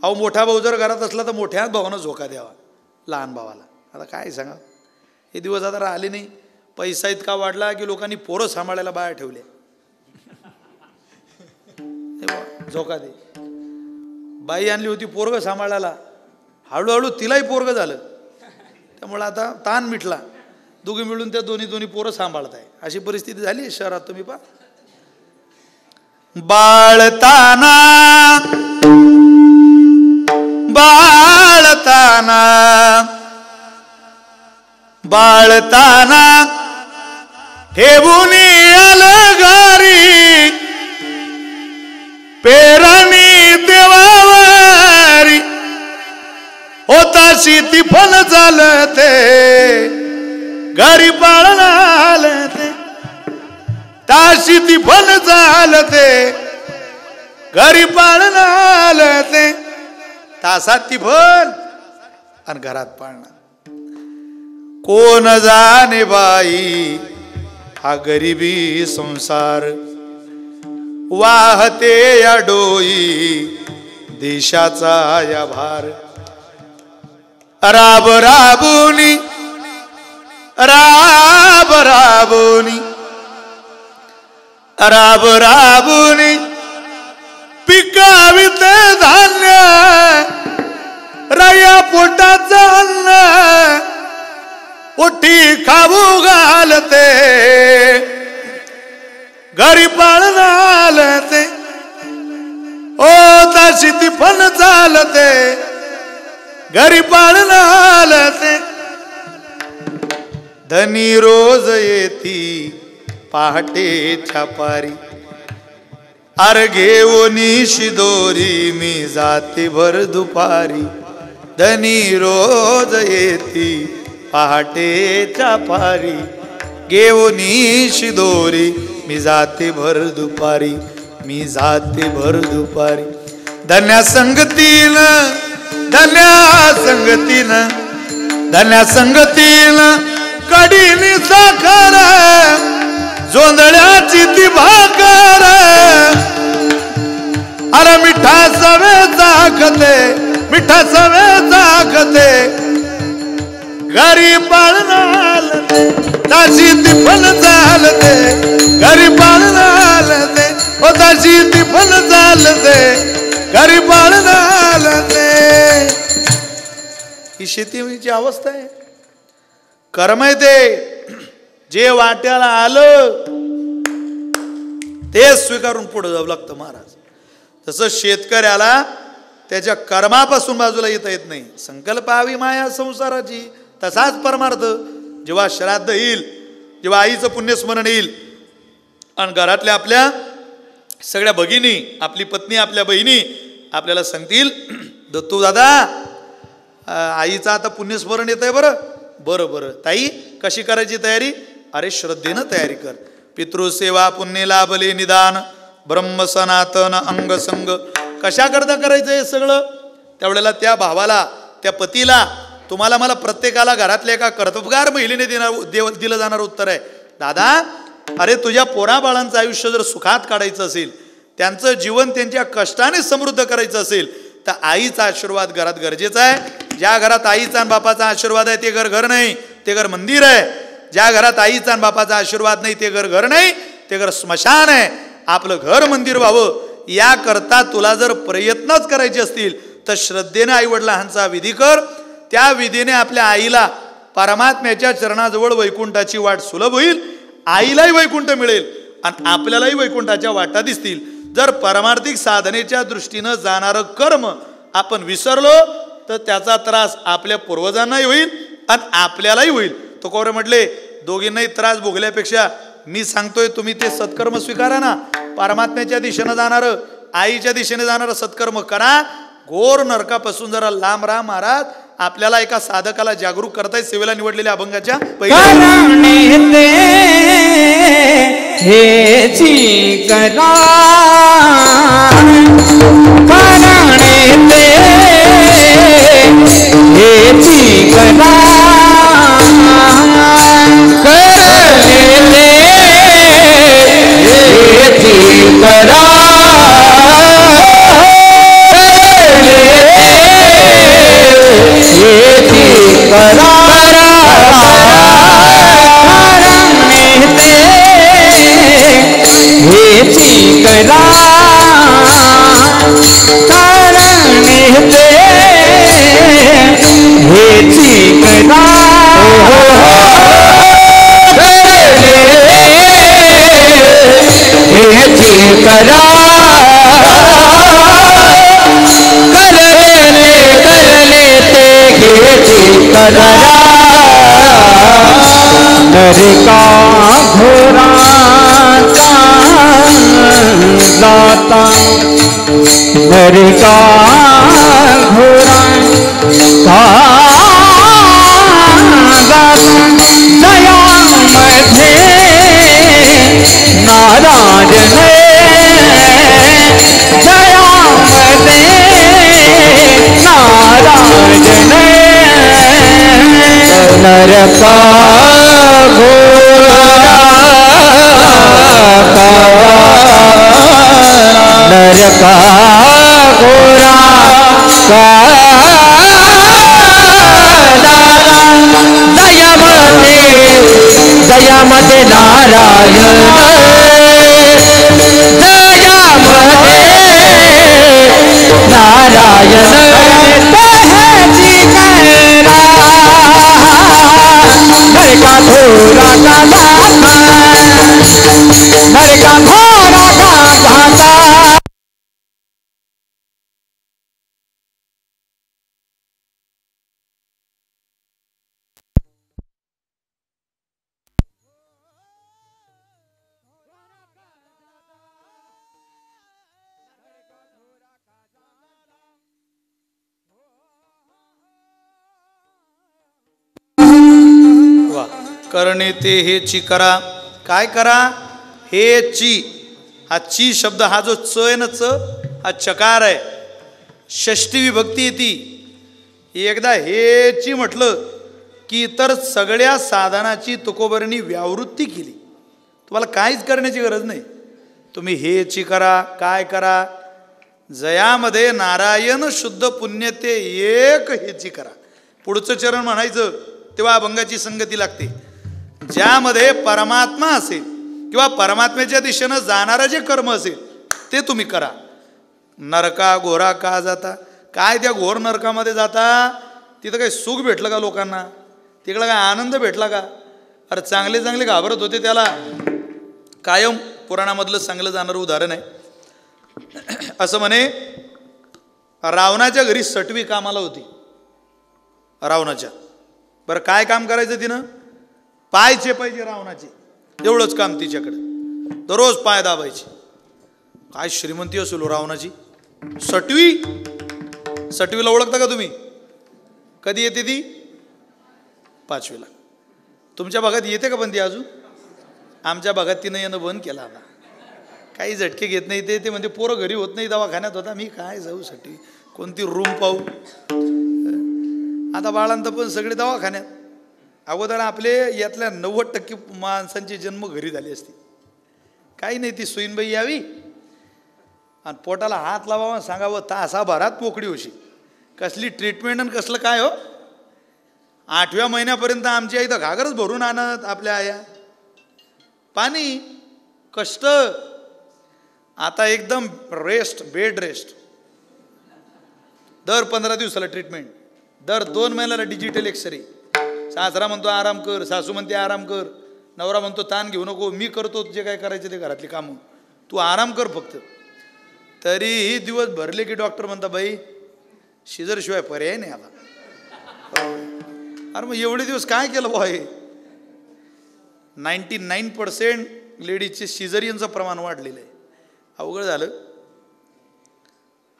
अहो मोठा भाऊ जर घरात असला तर मोठ्याच भावानं झोका द्यावा लहान भावाला. आता काय सांगा, हे दिवस आता राहिले नाही. पैसा इतका वाढला की लोकांनी पोरं सांभाळायला बाया ठेवल्या. झोका दे. बाई आणली होती पोरगं सांभाळायला, हळूहळू तिलाही पोरगं झालं, त्यामुळे आता ताण मिटला. दोघी मिळून त्या दोन्ही पोरं सांभाळत आहे. अशी परिस्थिती झाली शहरात. तुम्ही पहा, बाळताना बाळताना बाळताना ठेवून आलं घरी, पेरणी देवावारी होता शेती फल झालं ते, घरी पाळणं आलं ते. ताशी ती फल झालं ते, घरी पाळणं आलं ते. तासात ती फल आणि घरात पाळणं. कोण जाणे बाई हा गरिबी संसार, वाहते या डोई देशाचा या भार. राब राबुनी राब राबुनी राब राबुनी पिकावित धान्य, राया पोटाचं अन्न पोटी खाऊ घालते, घरी पाळणं आलते. ओ ताशी ती फल चालते, घरी पाळणं आलते. धनी रोज येती पहाटेच्या पारी, अर घेऊनी शिदोरी मी जाते भर दुपारी. धनी रोज येती पहाटेच्या पारी, घेऊनी शिदोरी मी जाते भर दुपारी, मी जाते भर दुपारी. धन्या संगतीनं धन्या संगतीनं धन्या संगतीनं कडीनी साखर, जोंधळ्याची ती भाकर. अरे मिठा सवे चाखते, मिठा सवे चाखते, घरी पाळणं आलते. ताशी ती फल चालते, घरी पाळणं आलते. ओ ताशी ती फल चालते, घरी पाळणं आलते. ही शेतीची अवस्था आहे. कर्म आहे ते, जे वाट्याला आलं ते स्वीकारून पुढे जावं लागतं महाराज. तसं शेतकऱ्याला त्याच्या कर्मापासून बाजूला येता येत नाही. संकल्प हवी माया संसाराची. तसाच परमार्थ जेव्हा श्राद्ध येईल, जेव्हा आईचं पुण्यस्मरण येईल आणि घरातल्या आपल्या सगळ्या भगिनी, आपली पत्नी, आपल्या बहिणी आपल्याला सांगतील, दत्तू दादा आईचं आता पुण्यस्मरण येत आहे बरं. बरं बरं ताई, कशी करायची तयारी? अरे श्रद्धेनं तयारी कर. पितृसेवा पुण्य लाभले निदान, ब्रह्म सनातन अंगसंग. कशा करता करायचं हे सगळं? त्यावेळेला त्या भावाला, त्या पतीला, तुम्हाला मला प्रत्येकाला घरातल्या एका कर्तबगार महिलेने दिलं जाणारं उत्तर आहे, दादा अरे तुझ्या पोराबाळांचं आयुष्य जर सुखात काढायचं असेल, त्यांचं जीवन त्यांच्या कष्टाने समृद्ध करायचं असेल तर आईचा आशीर्वाद घरात गरजेचा आहे. ज्या घरात आईचा आणि बापाचा आशीर्वाद आहे ते घर घर नाही, ते घर मंदिर आहे. ज्या घरात आईचा आणि बापाचा आशीर्वाद नाही ते घर घर नाही, ते घर स्मशान आहे. आपलं घर मंदिर व्हावं याकरता तुला जर प्रयत्नच करायचे असतील तर श्रद्धेने आईवडिलांचा विधी कर. त्या विधीने आपल्या आईला परमात्म्याच्या चरणाजवळ वैकुंठाची वाट सुलभ होईल. आईलाही वैकुंठ मिळेल आणि आपल्यालाही वैकुंठाच्या वाटा दिसतील. जर परमार्थिक साधनेच्या दृष्टीनं जाणारं कर्म आपण विसरलो तर त्याचा त्रास आपल्या पूर्वजांनाही होईल आणि आपल्यालाही होईल. तो कोरे म्हटले दोघींनाही त्रास भोगल्यापेक्षा मी सांगतोय तुम्ही ते सत्कर्म स्वीकारा ना. परमात्म्याच्या दिशेनं जाणारं, आईच्या दिशेने जाणारं सत्कर्म करा. घोर नरकापासून जरा लांब राहा. महाराज आपल्याला एका साधकाला जागरूक करताय सेवेला निवडलेल्या अभंगाच्या हेची करा हेची करा नरका घोरा जाता नरका घोरा दयामध्ये नारायण दयामध्ये नारायण नरका नरका घोरा दयामध्ये नारायण दयामध्ये नारायण तहजी करा नरका घोरा का नरका घोरा का घाता करणे ते हेची करा. काय करा? हेची. हा ची शब्द हा जो च आहे ना, च हा चकार आहे. षष्टी विभक्ती येते. एकदा हेची म्हटलं की इतर सगळ्या साधनाची तुकोबरणी व्यावृत्ती केली. तुम्हाला काहीच करण्याची गरज नाही. तुम्ही हेची करा. काय करा? जयामध्ये नारायण शुद्ध पुण्य ते एक हेची करा. पुढचं चरण म्हणायचं तेव्हा अभंगाची संगती लागते. ज्यामध्ये परमात्मा असेल किंवा परमात्म्याच्या दिशेनं जाणारं जे कर्म असेल ते तुम्ही करा. नरका घोरा का जाता? काय त्या घोर नरकामध्ये जाता? तिथं काही सुख भेटलं का लोकांना? तिकडं काय आनंद भेटला का? अरे चांगले चांगले घाबरत होते त्याला. कायम पुराणामधलं चांगलं जाणारं उदाहरण आहे. असं म्हणे रावणाच्या घरी सटवी कामाला होती. रावणाच्या. बरं काय काम करायचं तिनं? पाय चेपायचे रावणाचे. एवढंच काम तिच्याकडे. दररोज पाय दाबायचे. काय श्रीमंती असेल रावणाची. सटवी. सटवीला ओळखता का तुम्ही? कधी येते ती? 5वीला. तुमच्या भागात येते का पण ती अजून? आमच्या भागात तिनं येणं बंद केलं आता. काही झटके घेत नाही ते म्हणते पोरं घरी होत नाही दवाखान्यात होता. मी काय जाऊ साठी कोणती रूम पाहू. आता बाळांत पण सगळे दवाखान्यात. अगोदर आपले यातल्या 90% माणसांचे जन्म घरी झाले असते. काही नाही ती सुईनबाई यावी आणि पोटाला हात लावावा सांगावं तासाभरात पोकळी होशी. कसली ट्रीटमेंट आणि कसलं काय हो. 8व्या महिन्यापर्यंत आमची आई तर घागरच भरून आणत आपल्या आया. पाणी कष्ट. आता एकदम रेस्ट, बेड रेस्ट. दर 15 दिवसाला ट्रीटमेंट. दर 2 महिन्याला डिजिटल एक्सरे. सासरा म्हणतो आराम कर, सासू म्हणते आराम कर, नवरा म्हणतो ताण घेऊ नको, मी करतो जे काय करायचे ते घरातली कामं, तू आराम कर फक्त. तरीही दिवस भरले की डॉक्टर म्हणता बाई शिजरशिवाय पर्याय नाही. आता अरे मग एवढे दिवस काय केलं बुवा हे? 99% लेडीजचे सिझरियनचं प्रमाण वाढलेलं आहे. अवघड झालं.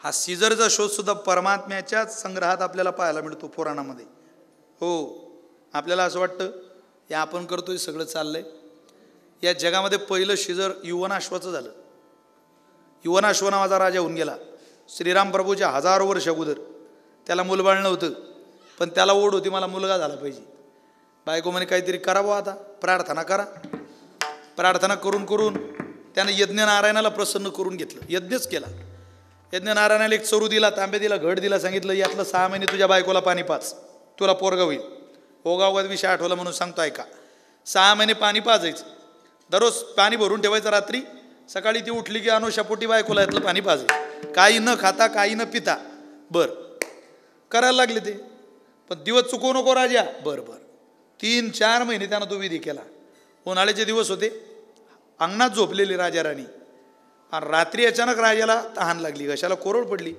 हा सिझरचा शोध सुद्धा परमात्म्याच्याच संग्रहात आपल्याला पाहायला मिळतो पुराणामध्ये. हो, आपल्याला असं वाटतं हे आपण करतोय सगळं चाललंय. या जगामध्ये पहिलं सिझर युवनाश्वाचं झालं. युवनाश्व नावाचा राजा होऊन गेला श्रीराम प्रभूच्या 1000 वर्ष अगोदर. त्याला मुलबाळ नव्हतं, पण त्याला ओढ होती मला मुलगा झाला पाहिजे. बायको म्हणे काहीतरी करावं, आता प्रार्थना करा. प्रार्थना करून करून त्यानं यज्ञ नारायणाला प्रसन्न करून घेतलं. यज्ञच केला. यज्ञ नारायणाला एक चरू दिला, तांबे दिला, घड दिला, सांगितलं यातलं 6 महिने तुझ्या बायकोला पाणी पाच, तुला पोरगा होईल. ओगावगात विषय आठवला म्हणून सांगतो ऐका. 6 महिने पाणी पाजायचं, दररोज पाणी भरून ठेवायचं. रात्री सकाळी ती उठली की अनुशापोटी बायकोला यातलं पाणी पाजायचं. काही न खाता काही न पिता. बरं करायला लागले ते, पण दिवस चुकवू नको राजा. बरं बरं 3-4 महिने त्यानं तो विधी केला. उन्हाळ्याचे दिवस होते, अंगणात झोपलेली राजा राणी. आणि रात्री अचानक राजाला तहान लागली, घशाला कोरड पडली.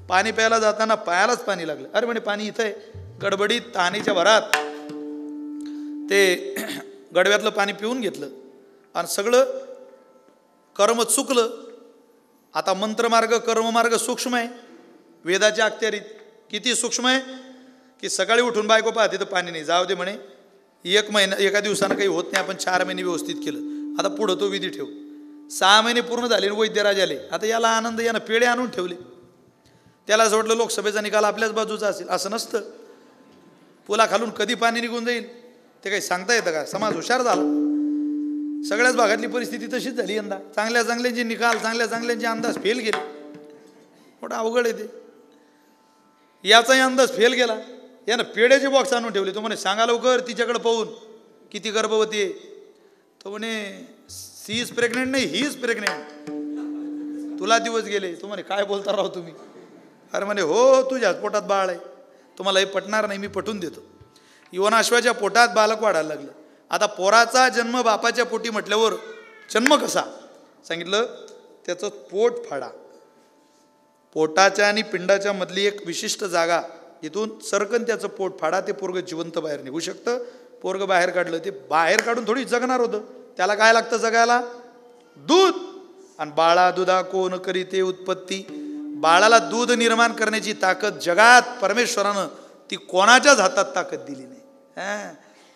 पाणी प्यायला जाताना पायालाच पाणी लागलं. अरे म्हणे पाणी इथं आहे. गडबडीत तहानीच्या भरात ते गडव्यातलं पाणी पिऊन घेतलं आणि सगळं कर्म चुकलं. आता मंत्रमार्ग कर्ममार्ग सूक्ष्म आहे वेदाच्या अखत्यारीत. किती सूक्ष्म आहे की सकाळी उठून बायको पाहते तर पाणी नाही. जाऊ दे म्हणे, 1 महिना एका दिवसानं काही होत नाही, आपण 4 महिने व्यवस्थित केलं. आता पुढं तो विधी ठेव. 6 महिने पूर्ण झाले, वैद्यराज आले. आता याला आनंद, यानं पेढे आणून ठेवले. त्याला असं वाटलं लोकसभेचा निकाल आपल्याच बाजूचा असेल. असं नसतं. पुला खालून कधी पाणी निघून जाईल ते काही सांगता येतं का? समाज हुशार झाला. सगळ्याच भागातली परिस्थिती तशीच झाली यंदा. चांगल्या चांगल्यांचे निकाल, चांगल्या चांगल्यांचे अंदाज फेल गेले. मोठं अवघड आहे ते. याचाही अंदाज फेल गेला. यानं पेढ्याचे बॉक्स आणून ठेवले. तो म्हणे सांगा लवकर तिच्याकडे पाहून किती गर्भवती आहे. तो म्हणे सी इज प्रेग्नेंट नाही, ही इज प्रेग्नेंट. तुला दिवस गेले. तो म्हणे काय बोलता राव तुम्ही? अरे म्हणे हो, तुझ्याच पोटात बाळ आहे. तुम्हाला हे पटणार नाही, मी पटवून देतो. युवनाश्वाच्या पोटात बालक वाढायला लागलं. आता पोराचा जन्म बापाच्या पोटी म्हटल्यावर जन्म कसा? सांगितलं त्याचं पोट फाडा. पोटाच्या आणि पिंडाच्या मधली एक विशिष्ट जागा, जिथून सरकन त्याचं पोट फाडा. ते पोरग जिवंत बाहेर निघू शकतं. पोरग बाहेर काढलं, ते बाहेर काढून थोडी जगणार होतं. त्याला काय लागतं जगायला? दूध. आणि बाळा दुधा कोण करीते उत्पत्ती. बाळाला दूध निर्माण करण्याची ताकद जगात परमेश्वरानं ती कोणाच्याच हातात ताकद दिली नाही.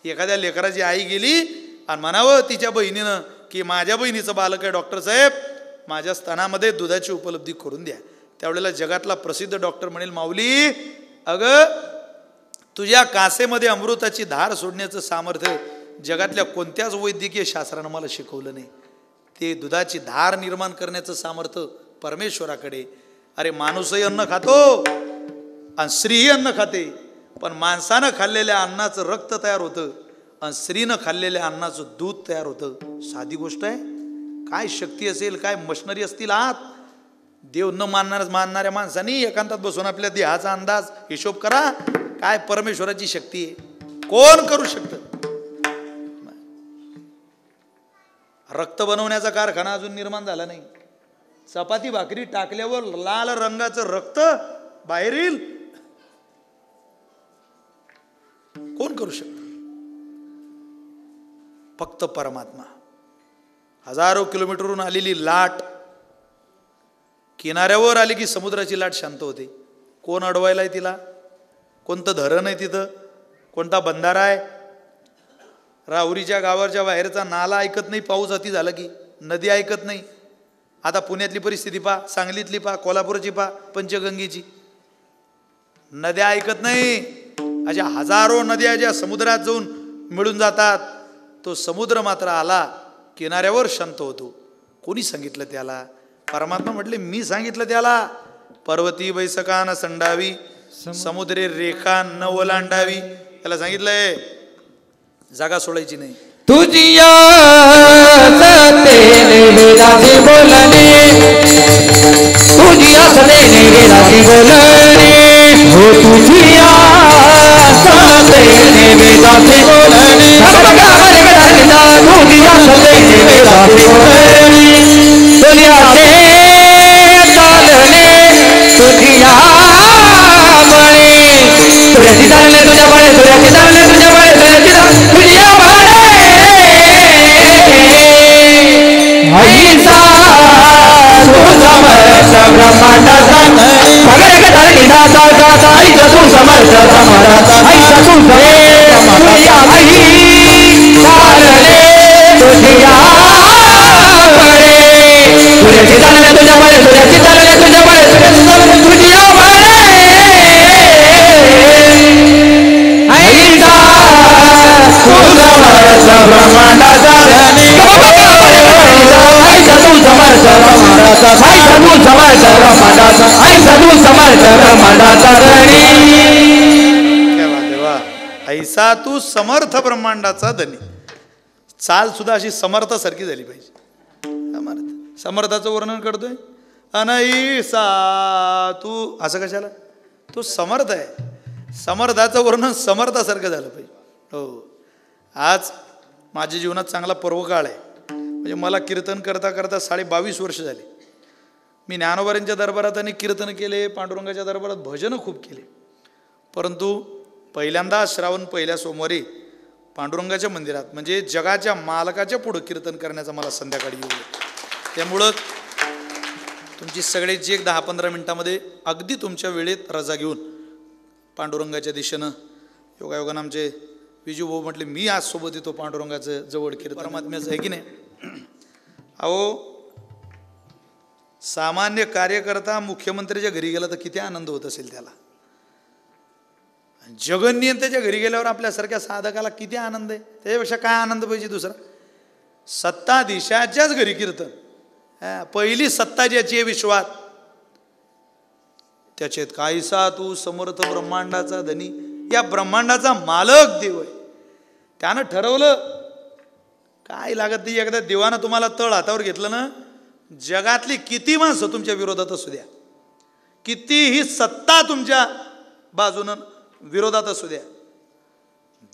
एखाद्या लेकराची आई गेली आणि म्हणावं तिच्या बहिणीनं की माझ्या बहिणीचं बालक आहे डॉक्टर साहेब, माझ्या स्तनामध्ये दुधाची उपलब्धी करून द्या. त्यावेळेला जगातला प्रसिद्ध डॉक्टर म्हणेल माऊली, अगं तुझ्या कासेमध्ये अमृताची धार सोडण्याचं सामर्थ्य जगातल्या कोणत्याच वैद्यकीय शास्त्रानं मला शिकवलं नाही. ते दुधाची धार निर्माण करण्याचं सामर्थ्य परमेश्वराकडे. अरे माणूसही अन्न खातो आणि स्त्रीही अन्न खाते, पण माणसानं खाल्लेल्या अन्नाचं रक्त तयार होतं आणि स्त्रीनं खाल्लेल्या अन्नाचं दूध तयार होतं. साधी गोष्ट आहे. काय शक्ती असेल, काय मशनरी असतील आत. देव न मानणाऱ्या माणसांनी एकांतात बसून आपल्या देहाचा अंदाज हिशोब करा. काय परमेश्वराची शक्ती आहे, कोण करू शकतं? रक्त बनवण्याचा कारखाना अजून निर्माण झाला नाही. चपाती भाकरी टाकल्यावर लाल रंगाचं रक्त बाहेर येईल, कोण करू शकतं? फक्त परमात्मा. हजारो किलोमीटरहून आलेली लाट किनाऱ्यावर आली की समुद्राची लाट शांत होते. कोण अडवायलाय तिला? कोणतं धरण आहे तिथं? कोणता बंधारा आहे? राहुरीच्या गावाच्या बाहेरचा नाला ऐकत नाही पाऊस अति झाला की. नदी ऐकत नाही. आता पुण्यातली परिस्थिती पहा, सांगलीतली पहा, कोल्हापूरची पहा, पंचगंगेची. नद्या ऐकत नाही. अशा हजारो नद्या ज्या समुद्रात जाऊन मिळून जातात, तो समुद्र मात्र आला किनाऱ्यावर शांत होतो. कोणी सांगितलं त्याला? परमात्मा म्हटले मी सांगितलं त्याला. पर्वती बैसकान संडावी, समुद्रे रेखा न ओलांडावी. त्याला सांगितलंय जागा सोडायची नाही. तुझिया सतेने वेदासी बोलणे, तुझिया सतेने वेदासी बोलणे, हो तुझिया सतेने वेदासी बोलणे, तुझिया सतेने वेदासी बोलणे, दुनिया से चालणे तुझिया बळे, तुझ्याची चालणे तुझ्या बळे, तुझ्याची चालणे ब्रह्मांडाचा सगळे धरणी दाता दाता ऐसा तू समर्थ ब्रह्मांडाचा ऐसा तू तुझ्या आई चालले तुझ्या बळे सूर्याची चालले तुझ्या बळे सूर्याची चालले तुझ्या बळे सूर्याची चालले तुझ्या बळे ऐसा तू समर्थ ब्रह्मांडाचा ऐसा तू समर्थ ब्रह्मांडाचा ऐसा तू समर्थ ब्रह्मांडाचा ऐसा तू समर्थ ब्रह्मांडाचा धनी क्या बात आहे वा. ऐसा तू समर्थ ब्रह्मांडाचा धनी. चाल सुद्धा अशी समर्थासारखी झाली पाहिजे. समर्थाचं वर्णन करतोय अनैसा तू असं कशाला, तू समर्थ आहे. समर्थाचं वर्णन समर्थासारखं झालं पाहिजे. हो, आज माझ्या जीवनात चांगला पर्वकाळ आहे. म्हणजे मला कीर्तन करता करता 22.5 वर्ष झाली. मी ज्ञानोबारांच्या दरबारात आणि कीर्तन केले, पांडुरंगाच्या दरबारात भजनं खूप केले. परंतु पहिल्यांदा श्रावण पहिल्या सोमवारी पांडुरंगाच्या मंदिरात म्हणजे जगाच्या मालकाच्या पुढं कीर्तन करण्याचा मला संध्याकाळी योग. त्यामुळं तुमची सगळ्याची एक 10-15 मिनटामध्ये अगदी तुमच्या वेळेत रजा घेऊन पांडुरंगाच्या दिशेनं योगायोगानं आमचे विजू भाऊ म्हटले मी आज सोबत येतो पांडुरंगाचं जवळ कीर्तन परमात्म्याचं आहे की नाही. अहो, सामान्य कार्यकर्ता मुख्यमंत्र्याच्या घरी गेला तर किती आनंद होत असेल त्याला. जगन्नियंत्याच्या घरी गेल्यावर आपल्यासारख्या साधकाला किती आनंद आहे. त्याच्यापेक्षा काय आनंद पाहिजे दुसरा. सत्ताधीशाच्याच घरी कीर्तन. पहिली सत्ता ज्याची आहे विश्वात त्याच्यात कायसा तू समर्थ ब्रह्मांडाचा धनी. या ब्रह्मांडाचा मालक देव आहे. त्यानं ठरवलं काय लागत नाही. एकदा देवानं तुम्हाला तळ हातावर घेतलं ना, जगातली किती माणसं तुमच्या विरोधात असू द्या, कितीही सत्ता तुमच्या बाजूनं विरोधात असू द्या,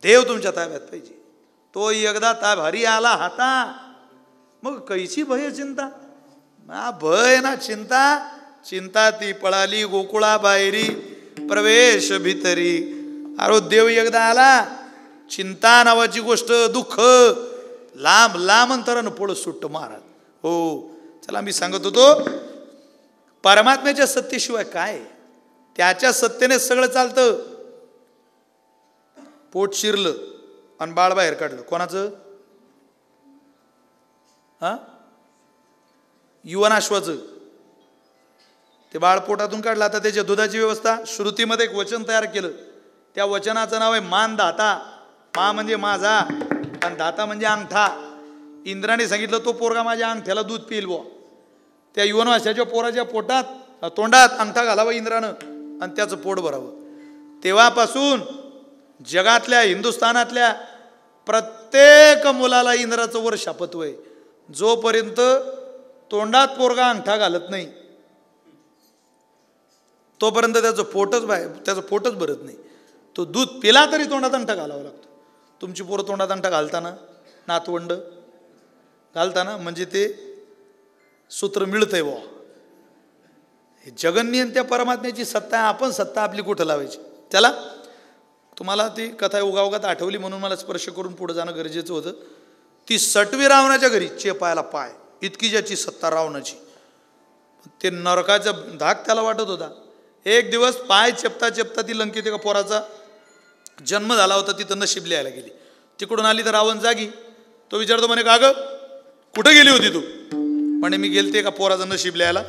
देव तुमच्या ताब्यात पाहिजे. तो एकदा भारी आला हाता मग कैची भय चिंता. भय ना चिंता, चिंता ती पळाली गोकुळा बाहेरी प्रवेश भितरी. अरे देव एकदा आला, चिंता नावाची गोष्ट दुःख लांब लांब अंतरानं पळत सुट्ट महाराज. हो, चला मी सांगत होतो परमात्म्याच्या सत्तेशिवाय काय, त्याच्या सत्तेने सगळं चालतं. पोट शिरलं आणि बाळ बाहेर काढलं कोणाचं, युवनाश्वाचं. ते बाळ पोटातून काढलं. आता त्याच्या दुधाची व्यवस्था. श्रुतीमध्ये एक वचन तयार केलं. त्या वचनाचं नाव आहे मानधाता. मा म्हणजे माझा आणि धाता म्हणजे अंगठा. इंद्राने सांगितलं तो पोरगा माझ्या अंगठ्याला दूध पिईल बुवा. त्या युवनाश्वाच्या पोराच्या पोटात तोंडात अंगठा घालावा इंद्रानं आणि त्याचं पोट भरावं. तेव्हापासून जगातल्या हिंदुस्थानातल्या प्रत्येक मुलाला इंद्राचं वर शापत्व आहे. जोपर्यंत तोंडात पोरगा अंगठा घालत नाही तोपर्यंत त्याचं पोटच भरत नाही. तो दूध पिला तरी तोंडात अंगठा घालावा लागतो. तुमची पोरं तोंडात अंगठा घालताना, नातवंड घालताना म्हणजे ते सूत्र मिळतंय बुवा. हे जगन्नियंत्या परमात्म्याची सत्ता आहे. आपण सत्ता आपली कुठं लावायची. त्याला तुम्हाला ती कथा उगावगात आठवली म्हणून मला स्पर्श करून पुढे जाणं गरजेचं होतं. ती सटवी रावणाच्या घरी चेपायला पाय इतकी ज्याची सत्ता रावणाची. ते नरकाचा धाक त्याला वाटत होता. एक दिवस पाय चेपता चेपता ती लंकेत एका पोराचा जन्म झाला होता, तिथं नशीब लिहायला गेली. तिकडून आली तर रावण जागी. तो विचारतो म्हणे का ग कुठं गेली होती तू. म्हणे मी गेलते एका पोराचं नशीब लिहायला.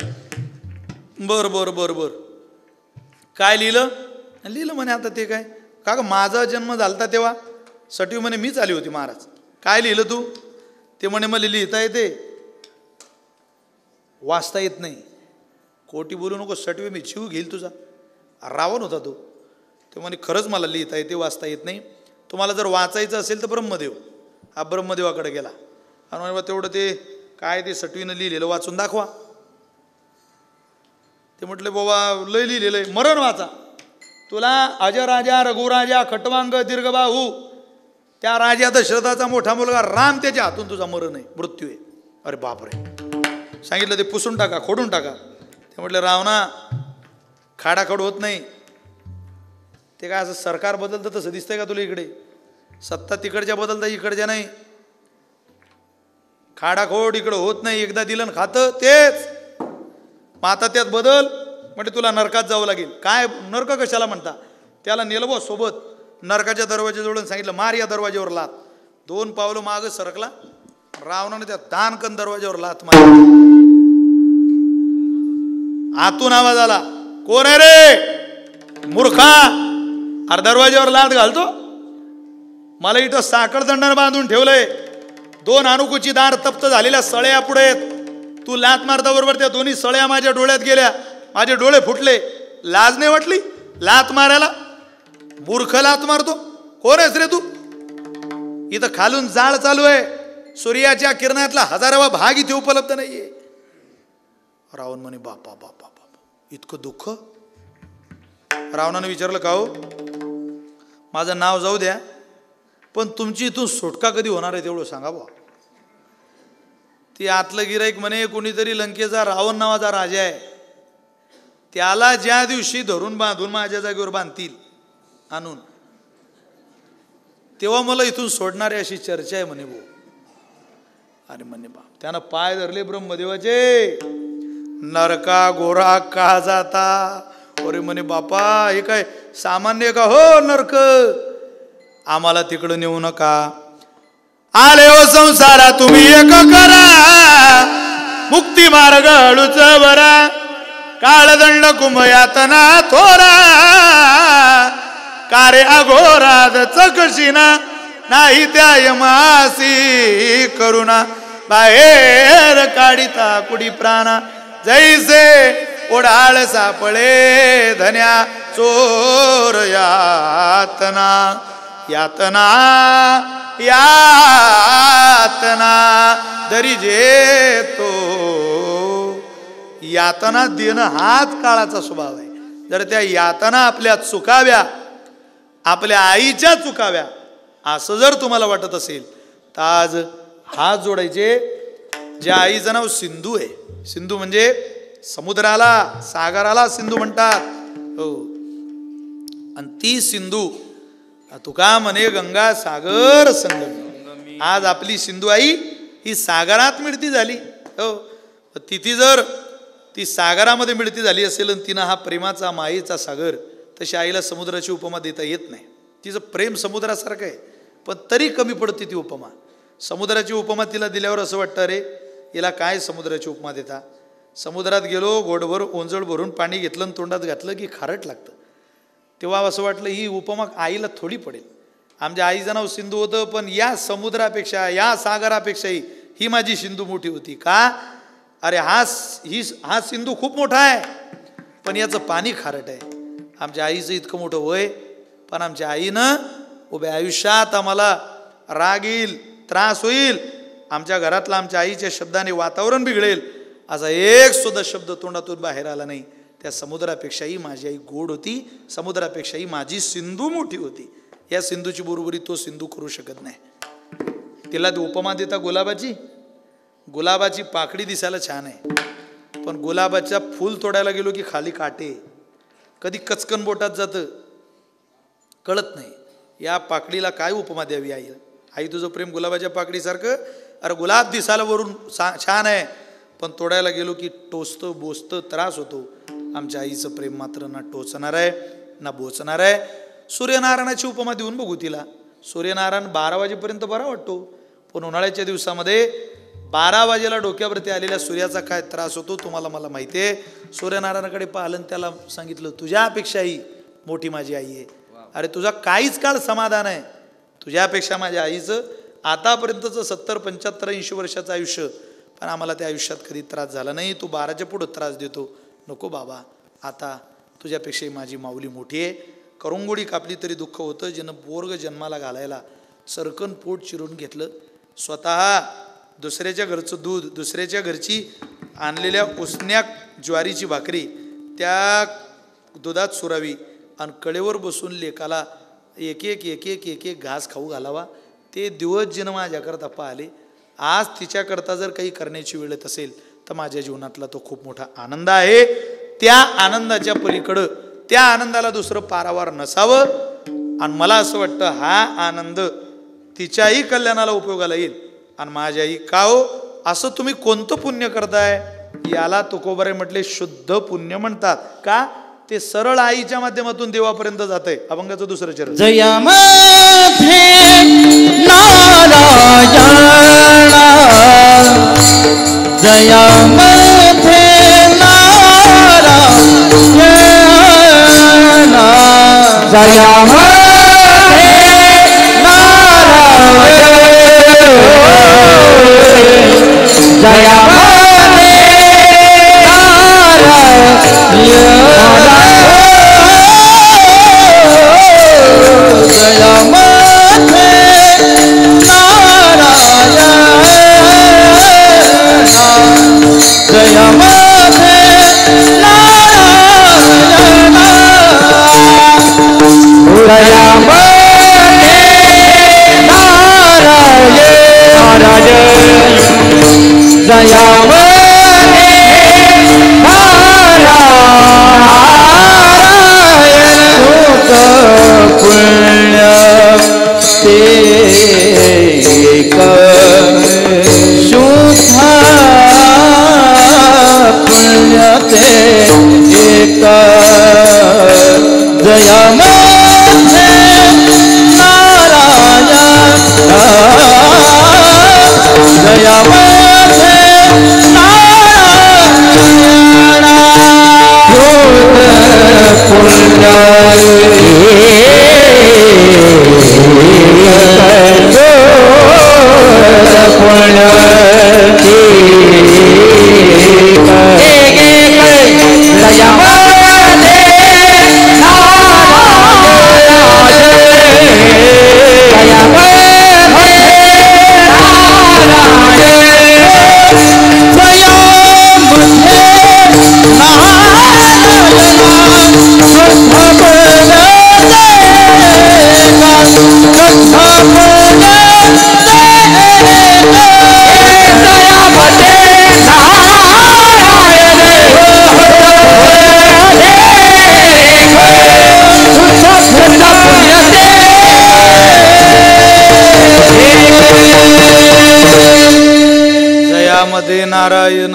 बर बर बर बर काय लिहिलं. लिहिलं म्हणे आता ते काय का ग माझा जन्म झालता तेव्हा सटवी म्हणे मीच आली होती महाराज. काय लिहिलं तू. ते म्हणे मला लिहिता येते वाचता येत नाही. खोटी बोलू नको सटवी मी जीव घेईल तुझा. रावण होता तो. ते म्हणे खरंच मला लिहिता येते वाचता येत नाही. तुम्हाला जर वाचायचं असेल तर ब्रह्मदेव. हा ब्रह्मदेवाकडे गेला आणि म्हणे तेवढं ते काय ते सटवीनं लिहिलेलं वाचून दाखवा. ते म्हटले बाबा लय लिहिलेलं आहे. मरण वाचा. तुला अजराजा रघुराजा खटवांग दीर्घबाहू त्या राजा दशरथाचा मोठा मुलगा राम त्याच्या हातून तुझा मरण आहे मृत्यू आहे. अरे बापरे. सांगितलं ते पुसून टाका खोडून टाका. ते म्हटलं रावणा खाडाखड होत नाही. ते काय असं सरकार बदलतं तसं दिसतंय का तुला इकडे. सत्ता तिकडच्या बदलता इकडच्या नाही. खाडाखोड इकडं होत नाही. एकदा दिलं खातं तेच. मग आता त्यात बदल म्हणजे तुला नरकात जावं लागेल. काय नरक कशाला म्हणता? त्याला नेलं सोबत नरकाच्या दरवाजाजवळ सांगितलं मार या दरवाज्यावर लात. 2 पावलं माग सरकला, रावणाने त्या दानकन दरवाज्यावर लात मारली. आतून आवाज आला, कोण आहे रे मूर्खा, अरे दरवाज्यावर लात घालतो? मला इथं साखळदंडाने बांधून ठेवलंय. 2 अनुकुची दार तप्त झालेल्या सळ्या पुढे तू लात मारता बरोबर त्या दोन्ही सळ्या माझ्या डोळ्यात गेल्या, माझे डोळे फुटले. लाज नाही वाटली लात मारायला? मूर्ख लात मारतो. कोण आहेस रे तू? इथं खालून जाळ चालू आहे, सूर्याच्या किरणातला 1000वा भाग इथे उपलब्ध नाहीये. रावण म्हणे बापा बापा बापा, इतकं दुःख? रावणाने विचारलं, का हो माझं नाव जाऊ द्या, पण तुमची इथून सुटका कधी होणार आहे तेवढं सांगा बा. ती आतलं गिराईक म्हणे कोणीतरी लंकेचा रावण नावाचा राजा आहे, त्याला ज्या दिवशी धरून बांधून माझ्या जागेवर बांधतील आणून, तेव्हा मला इथून सोडणारे अशी चर्चा आहे म्हणे भाऊ. अरे म्हणे बाप, त्यानं पाय धरले ब्रह्मदेवाचे. नरका गोरा का जाता? अरे म्हणे बापा, हे काय सामान्य का हो नरक? आम्हाला तिकडं नेऊ नका. आले हो संसारा तुम्ही एक करा, मुक्ती मार्ग हळूच बरा, काळदंड कुंभयातना थोरा, कारे अघोराद चकशिना, नाही त्या यमासी करुणा, बाहेर काढिता कुडी प्राणा, जैसे ओढाळ सापळे धन्या चोर यातना, यातना यातना दरी जेतो. यातना देणं हाच काळाचा स्वभाव आहे. जर त्या यातना आपल्या चुकाव्या, आपल्या आईच्या चुकाव्या, असं जर तुम्हाला वाटत असेल तर आज हात जोडायचे. ज्या आईचं नाव सिंधू आहे, सिंधू म्हणजे समुद्राला, सागराला सिंधू म्हणतात. हो, आणि ती सिंधू तुका म्हणे गंगा सागर संगमी. आज आपली सिंधू आई ही सागरात मिळती झाली. हो, तिथे जर ती सागरामध्ये मिळती झाली असेल आणि तिनं हा प्रेमाचा मायेचा सागर, तशी आईला समुद्राची उपमा देता येत नाही. तिचं प्रेम समुद्रासारखं आहे, पण तरी कमी पडते ती उपमा. समुद्राची उपमा तिला दिल्यावर असं वाटतं, अरे हिला काय समुद्राची उपमा देता? समुद्रात गेलो, गोडभर ओंजळ भरून पाणी घेतलं आणि तोंडात घातलं की खारट लागतं. तेव्हा असं वाटलं ही उपमा आईला थोडी पडेल. आमच्या आईचं नाव सिंधू होतं, पण या समुद्रापेक्षा, या सागरापेक्षाही ही माझी सिंधू मोठी होती. का? अरे हा सिंधू खूप मोठा आहे, पण याचं पाणी खारट आहे. आमच्या आईचं इतकं मोठं वय, पण आमच्या आईनं उभ्या आयुष्यात आम्हाला राग येईल, त्रास होईल, आमच्या घरातला आमच्या आईच्या शब्दाने वातावरण बिघडेल, असा एक सुद्धा शब्द तोंडातून बाहेर आला नाही. त्या समुद्रापेक्षाही माझी आई गोड होती, समुद्रापेक्षाही माझी सिंधू मोठी होती. या सिंधूची बरोबरी तो सिंधू करू शकत नाही. तिला ती उपमा देता गुलाबाची. गुलाबाची पाकळी दिसायला छान आहे, पण गुलाबाच्या फूल तोडायला गेलो की खाली काटे, कधी कचकन बोटात जातं, कळत नाही. या पाकळीला काय उपमा द्यावी आईला? आई तुझं प्रेम गुलाबाच्या पाकळीसारखं. अरे गुलाब दिसायला वरून छान आहे, पण तोडायला गेलो की टोचतं, बोचतं, त्रास होतो. आमच्या आईचं प्रेम मात्र ना टोचणार आहे ना बोचणार आहे. सूर्यनारायणाची उपमा देऊन बघू तिला. सूर्यनारायण 12 वाजेपर्यंत बरा वाटतो, पण उन्हाळ्याच्या दिवसामध्ये 12 वाजेला डोक्यावरती आलेल्या सूर्याचा काय त्रास होतो तुम्हाला मला माहिती आहे. सूर्यनारायणाकडे पाहिलं, त्याला सांगितलं तुझ्यापेक्षाही मोठी माझी आई आहे. अरे तुझा काहीच काळ समाधान आहे, तुझ्यापेक्षा माझ्या आईचं आतापर्यंतचं 70, 75, 80 वर्षाचं आयुष्य, पण आम्हाला त्या आयुष्यात कधी त्रास झाला नाही. तू 12च्या पुढं त्रास देतो. नको बाबा, आता तुझ्यापेक्षाही माझी माऊली मोठी आहे. करंगोडी कापली तरी दुःख होतं. ज्यानं बोर्ग जन्माला घालायला सरकन पोट चिरून घेतलं, स्वतः दुसऱ्याच्या घरचं दूध, दुसऱ्याच्या घरची आणलेल्या उसन्या ज्वारीची भाकरी त्या दुधात सुरावी आणि कडेवर बसून लेकाला एक एक एक एक एक एक घास खाऊ घालावा, ते दिवस जिनं माझ्याकरता पाहिले. आज तिच्याकरता जर काही करण्याची वेळ येत असेल तर माझ्या जीवनातला तो खूप मोठा आनंद आहे. त्या आनंदाच्या पलीकडं त्या आनंदाला दुसरं पारावार नसावं. आणि मला असं वाटतं हा आनंद तिच्याही कल्याणाला उपयोगाला येईल. आणि माझ्याही का हो, असं तुम्ही कोणतं पुण्य करताय याला तुकोबारे म्हटले शुद्ध पुण्य म्हणतात. का? ते सरळ आईच्या माध्यमातून देवापर्यंत जाते. अभंगाचं दुसरं चरण. जयामध्ये नारायणा जयामध्ये नारायणा जयामध्ये नारायण जयामध्ये नारायण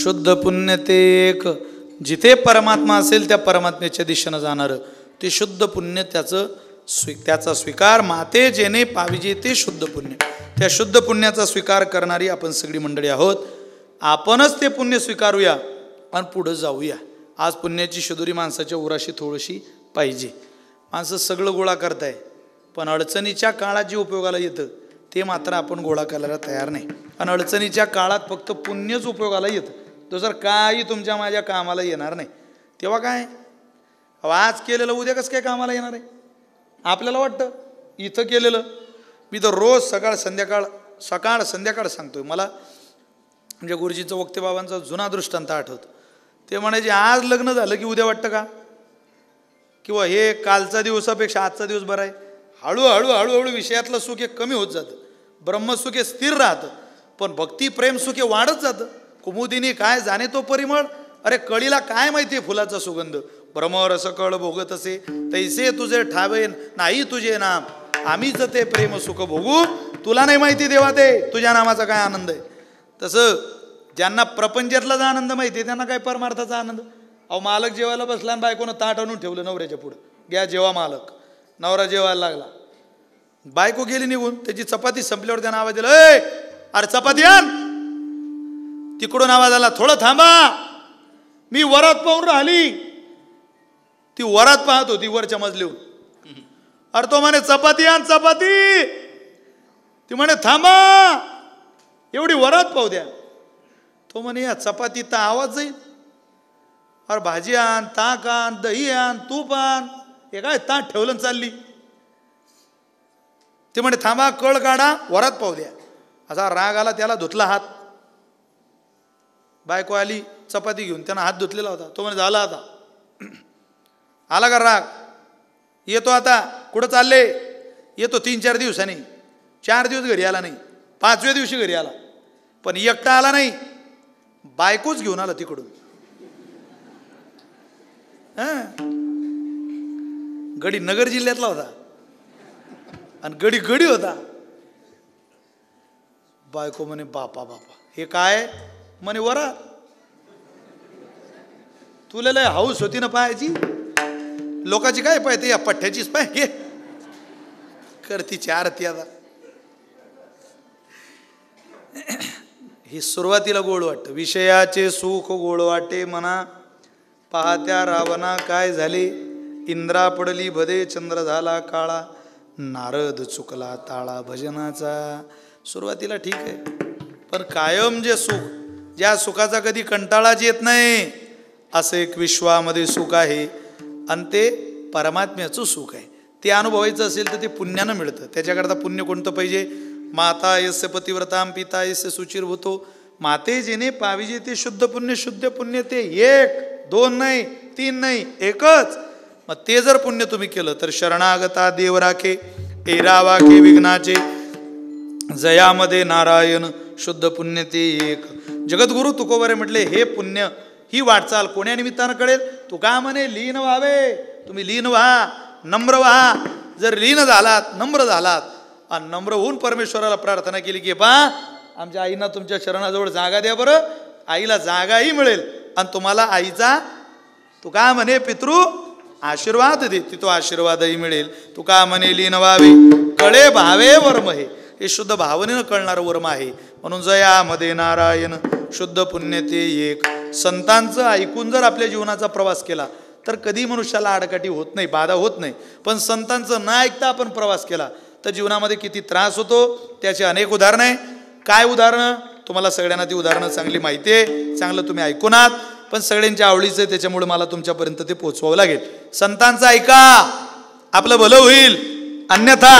शुद्ध पुण्य ते एक. जिथे परमात्मा असेल त्या परमात्म्याच्या दिशेनं जाणार ते शुद्ध पुण्य. त्याचा स्वीकार माते जेणे पाविजे ते शुद्ध पुण्य. त्या शुद्ध पुण्याचा स्वीकार करणारी आपण सगळी मंडळी आहोत. आपणच ते पुण्य स्वीकारूया आणि पुढे जाऊया. आज पुण्याची शदुरी माणसाच्या उराशी थोडीशी पाहिजे. माणसं सगळं गोळा करताय पण अडचणीच्या काळात जे उपयोगाला येतं ते मात्र आपण गोळा करायला तयार नाही. आणि अडचणीच्या काळात फक्त पुण्यच उपयोगाला येतं. दुसरं काही तुमच्या माझ्या कामाला येणार नाही. तेव्हा काय आज केलेलं उद्या कसं काय कामाला येणार आहे. आपल्याला वाटतं इथं केलेलं. मी तर रोज सकाळ संध्याकाळ सांगतोय. मला म्हणजे गुरुजीचं वक्तेबाबांचा जुना दृष्टांत आठवतो. ते म्हणायचे आज लग्न झालं की उद्या वाटतं का, किंवा हे कालचा दिवसापेक्षा आजचा दिवस बरा आहे. हळूहळू विषयातलं सुख हे कमी होत जातं. ब्रह्मसुख हे स्थिर राहतं पण भक्ती प्रेम सुख हे वाढत जातं. कुमुदिनी काय जाणे तो परिमळ. अरे कळीला काय माहिती आहे फुलाचा सुगंध. भ्रमरस कळ भोगत असे तैसे तुझे ठावे नाही तुझे नाम. आम्हीच ते प्रेम सुख भोगू. तुला नाही माहिती देवा ते तुझ्या नामाचा काय आनंद आहे. तसं ज्यांना प्रपंचातला जो आनंद माहिती आहे त्यांना काय परमार्थाचा आनंद. अहो मालक जेवायला बसला आणि बायकोनं ताट आणून ठेवलं नवऱ्याच्या पुढं. घ्या जेवा मालक. नवरा जेवायला लागला. बायको गेली निघून. त्याची चपाती संपल्यावर त्यानं आवाज दिला, ए अरे चपाती आण. तिकडून आवाज आला, थोडं थांबा मी वरात पाहून राहिली. ती वरात पाहत होती वरच्या मजलीहून. अरे तो म्हणे चपाती आण चपाती. ती म्हणे थांबा एवढी वरात पाहू द्या. तो म्हणे या चपाती तर आवाज जाईल. अरे भाजी आण ताक आण दही आण तूप आण. हे काय ताट ठेवलं चालली. ते म्हणे थांबा कळ काढा वरात पाहू द्या. असा राग आला त्याला. धुतला हात. बायको आली चपाती घेऊन. त्यानं हात धुतलेला होता. तो म्हणे झाला आता. आला का राग. येतो आता. कुठं चालले. येतो 3-4 दिवसांनी. 4 दिवस घरी आला नाही. 5व्या दिवशी घरी आला. पण एकटा आला नाही. बायकोच घेऊन आला तिकडून. गडी नगर जिल्ह्यातला होता आणि गडी होता. बायको म्हणे बापा हे काय म्हणे वरात. तुला लय हाऊस होती ना पाहायची. लोकांची काय पाहते या पठ्ठ्याचीच पाय घे करतीची आरती. आता ही सुरुवातीला गोड वाटतं. विषयाचे सुख गोड वाटे म्हणा, पाहत्या रावणा काय झाले. इंद्रा पडली भदे चंद्र झाला काळा, नारद चुकला ताळा भजनाचा. सुरुवातीला ठीक आहे, पण कायम जे सुख, ज्या सुखाचा कधी कंटाळाच येत नाही, असं एक विश्वामध्ये सुख आहे आणि ते परमात्म्याचं सुख आहे. ते अनुभवायचं असेल तर ते पुण्यानं मिळतं. त्याच्याकरता पुण्य कोणतं पाहिजे. माता यस्य पतिव्रताम पिता यस्य सुचिरभूतो, माते जेने पाविजे ते शुद्ध पुण्य. शुद्ध पुण्य ते 1 2 नाही 3 नाही एकच. मग ते जर पुण्य तुम्ही केलं तर शरणागता देव राखे, एरावाखे विघ्नाचे, जयामध्ये नारायण शुद्ध पुण्य ते एक. जगद्गुरु तुकोबरे म्हटले हे पुण्य ही वाटचाल कोण्या निमित्तानं कळेल. तुका म्हणे लीन व्हावे. तुम्ही लीन व्हा, नम्र व्हा. जर लीन झालात, नम्र झालात आणि नम्र होऊन परमेश्वराला प्रार्थना केली की पा आमच्या आईना तुमच्या चरणाजवळ जागा द्या बरं, आईला जागाही मिळेल आणि तुम्हाला आईचा तुका म्हणे पितृ आशीर्वाद देते, तो आशीर्वादही मिळेल. तुका म्हणे लीन व्हावे कळे भावे वर्म, हे शुद्ध भावनेनं कळणारं वर्म आहे. म्हणून जयामध्ये नारायण शुद्ध पुण्य ते एक. संतांचं ऐकून जर आपल्या जीवनाचा प्रवास केला तर कधी मनुष्याला आडकाठी होत नाही, बाधा होत नाही. पण संतांचं न ऐकता आपण प्रवास केला तर जीवनामध्ये किती त्रास होतो त्याचे अनेक उदाहरणं आहे. काय उदाहरणं, तुम्हाला सगळ्यांना ती उदाहरणं चांगली माहिती आहे, चांगलं तुम्ही ऐकून आहात, पण सगळ्यांच्या आवडीचं आहे त्याच्यामुळे मला तुमच्यापर्यंत ते पोचवावं लागेल. संतांचं ऐका, आपलं भलं होईल, अन्यथा